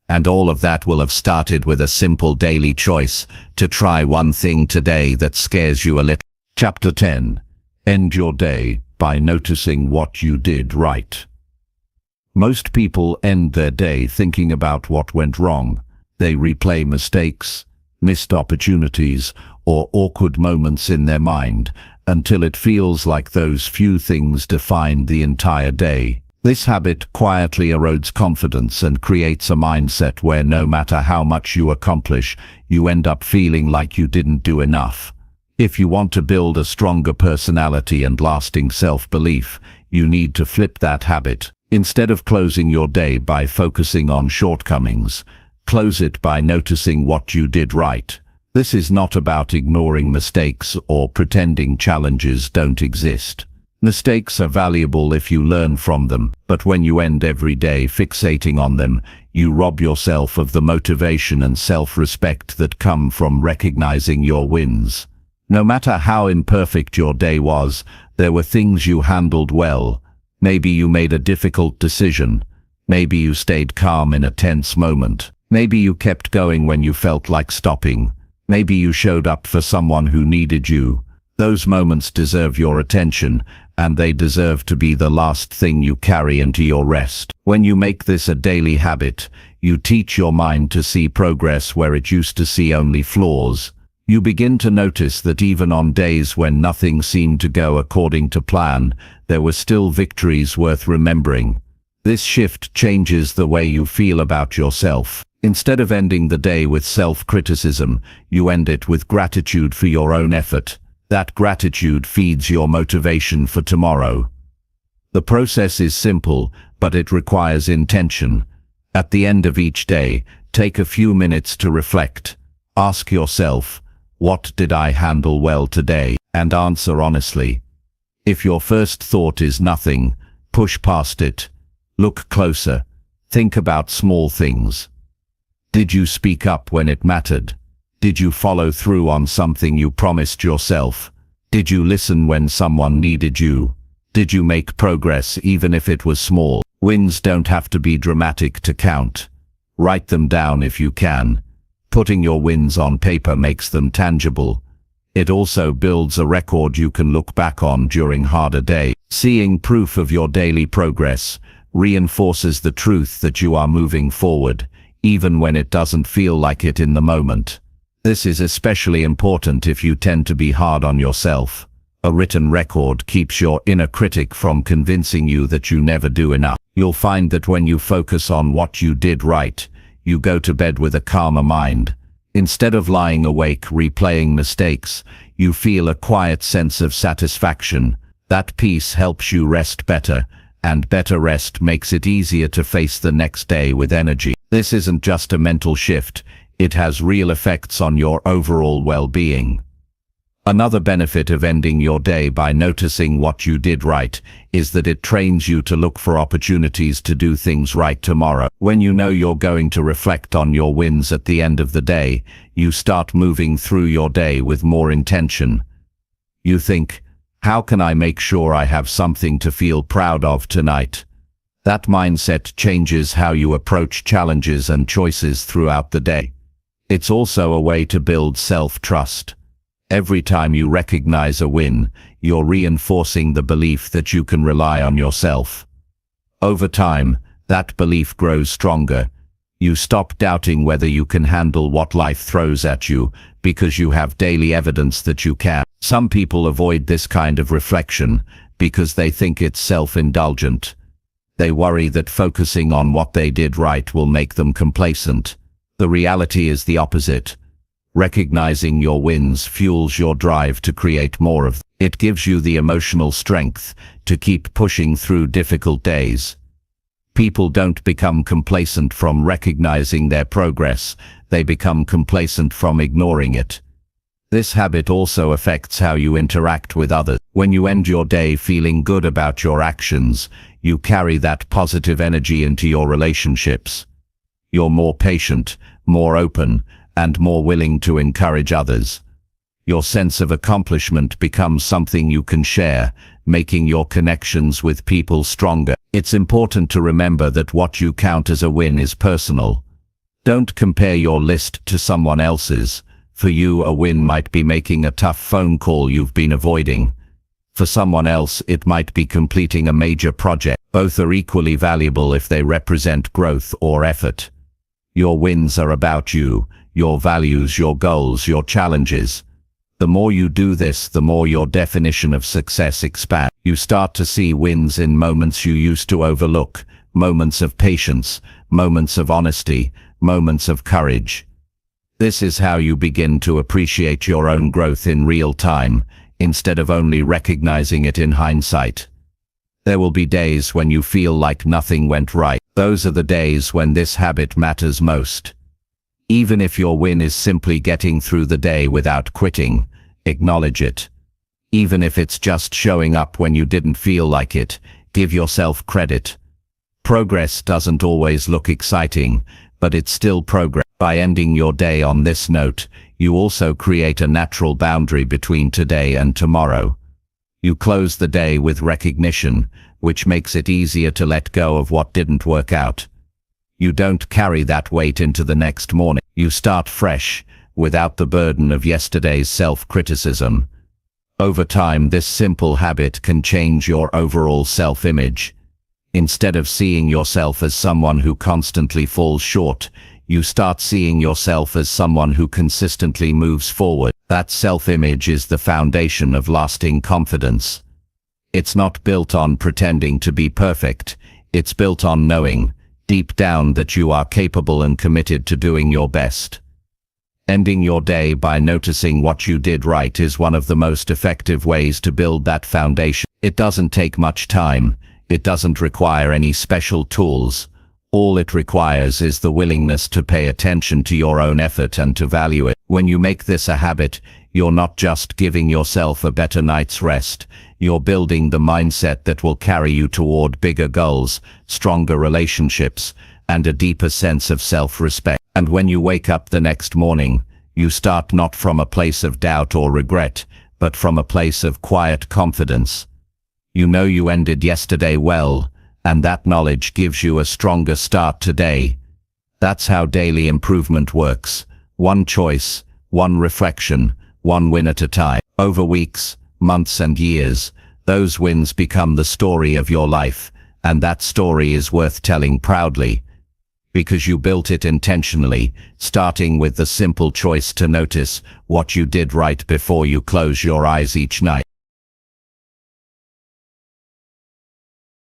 And all of that will have started with a simple daily choice to try one thing today that scares you a little. Chapter 10. End your day by noticing what you did right. Most people end their day thinking about what went wrong. They replay mistakes, missed opportunities, or awkward moments in their mind, until it feels like those few things define the entire day. This habit quietly erodes confidence and creates a mindset where no matter how much you accomplish, you end up feeling like you didn't do enough. If you want to build a stronger personality and lasting self-belief, you need to flip that habit. Instead of closing your day by focusing on shortcomings, close it by noticing what you did right. This is not about ignoring mistakes or pretending challenges don't exist. Mistakes are valuable if you learn from them, but when you end every day fixating on them, you rob yourself of the motivation and self-respect that come from recognizing your wins. No matter how imperfect your day was, there were things you handled well. Maybe you made a difficult decision. Maybe you stayed calm in a tense moment. Maybe you kept going when you felt like stopping. Maybe you showed up for someone who needed you. Those moments deserve your attention, and they deserve to be the last thing you carry into your rest. When you make this a daily habit, you teach your mind to see progress where it used to see only flaws. You begin to notice that even on days when nothing seemed to go according to plan, there were still victories worth remembering. This shift changes the way you feel about yourself. Instead of ending the day with self-criticism, you end it with gratitude for your own effort. That gratitude feeds your motivation for tomorrow. The process is simple, but it requires intention. At the end of each day, take a few minutes to reflect. Ask yourself, what did I handle well today? And answer honestly. If your first thought is nothing, push past it. Look closer. Think about small things. Did you speak up when it mattered? Did you follow through on something you promised yourself? Did you listen when someone needed you? Did you make progress even if it was small? Wins don't have to be dramatic to count. Write them down if you can. Putting your wins on paper makes them tangible. It also builds a record you can look back on during harder days. Seeing proof of your daily progress reinforces the truth that you are moving forward, even when it doesn't feel like it in the moment. This is especially important if you tend to be hard on yourself. A written record keeps your inner critic from convincing you that you never do enough. You'll find that when you focus on what you did right, you go to bed with a calmer mind. Instead of lying awake replaying mistakes, you feel a quiet sense of satisfaction. That peace helps you rest better, and better rest makes it easier to face the next day with energy. This isn't just a mental shift. It has real effects on your overall well-being. Another benefit of ending your day by noticing what you did right is that it trains you to look for opportunities to do things right tomorrow. When you know you're going to reflect on your wins at the end of the day, you start moving through your day with more intention. You think, how can I make sure I have something to feel proud of tonight? That mindset changes how you approach challenges and choices throughout the day. It's also a way to build self-trust. Every time you recognize a win, you're reinforcing the belief that you can rely on yourself. Over time, that belief grows stronger. You stop doubting whether you can handle what life throws at you because you have daily evidence that you can. Some people avoid this kind of reflection because they think it's self-indulgent. They worry that focusing on what they did right will make them complacent. The reality is the opposite. Recognizing your wins fuels your drive to create more of them. It gives you the emotional strength to keep pushing through difficult days. People don't become complacent from recognizing their progress, they become complacent from ignoring it. This habit also affects how you interact with others. When you end your day feeling good about your actions, you carry that positive energy into your relationships. You're more patient, more open, and more willing to encourage others. Your sense of accomplishment becomes something you can share, making your connections with people stronger. It's important to remember that what you count as a win is personal. Don't compare your list to someone else's. For you, a win might be making a tough phone call you've been avoiding. For someone else, it might be completing a major project. Both are equally valuable if they represent growth or effort. Your wins are about you, your values, your goals, your challenges. The more you do this, the more your definition of success expands. You start to see wins in moments you used to overlook, moments of patience, moments of honesty, moments of courage. This is how you begin to appreciate your own growth in real time, instead of only recognizing it in hindsight. There will be days when you feel like nothing went right. Those are the days when this habit matters most. Even if your win is simply getting through the day without quitting, acknowledge it. Even if it's just showing up when you didn't feel like it, give yourself credit. Progress doesn't always look exciting, but it's still progress. By ending your day on this note, you also create a natural boundary between today and tomorrow. You close the day with recognition, which makes it easier to let go of what didn't work out. You don't carry that weight into the next morning. You start fresh, without the burden of yesterday's self-criticism. Over time, this simple habit can change your overall self-image. Instead of seeing yourself as someone who constantly falls short, you start seeing yourself as someone who consistently moves forward. That self-image is the foundation of lasting confidence. It's not built on pretending to be perfect. It's built on knowing, deep down, that you are capable and committed to doing your best. Ending your day by noticing what you did right is one of the most effective ways to build that foundation. It doesn't take much time. It doesn't require any special tools. All it requires is the willingness to pay attention to your own effort and to value it. When you make this a habit, you're not just giving yourself a better night's rest. You're building the mindset that will carry you toward bigger goals, stronger relationships, and a deeper sense of self-respect. And when you wake up the next morning, you start not from a place of doubt or regret, but from a place of quiet confidence. You know you ended yesterday well, and that knowledge gives you a stronger start today. That's how daily improvement works. One choice, one reflection, one win at a time. Over weeks, months and years, those wins become the story of your life, and that story is worth telling proudly. Because you built it intentionally, starting with the simple choice to notice what you did right before you close your eyes each night.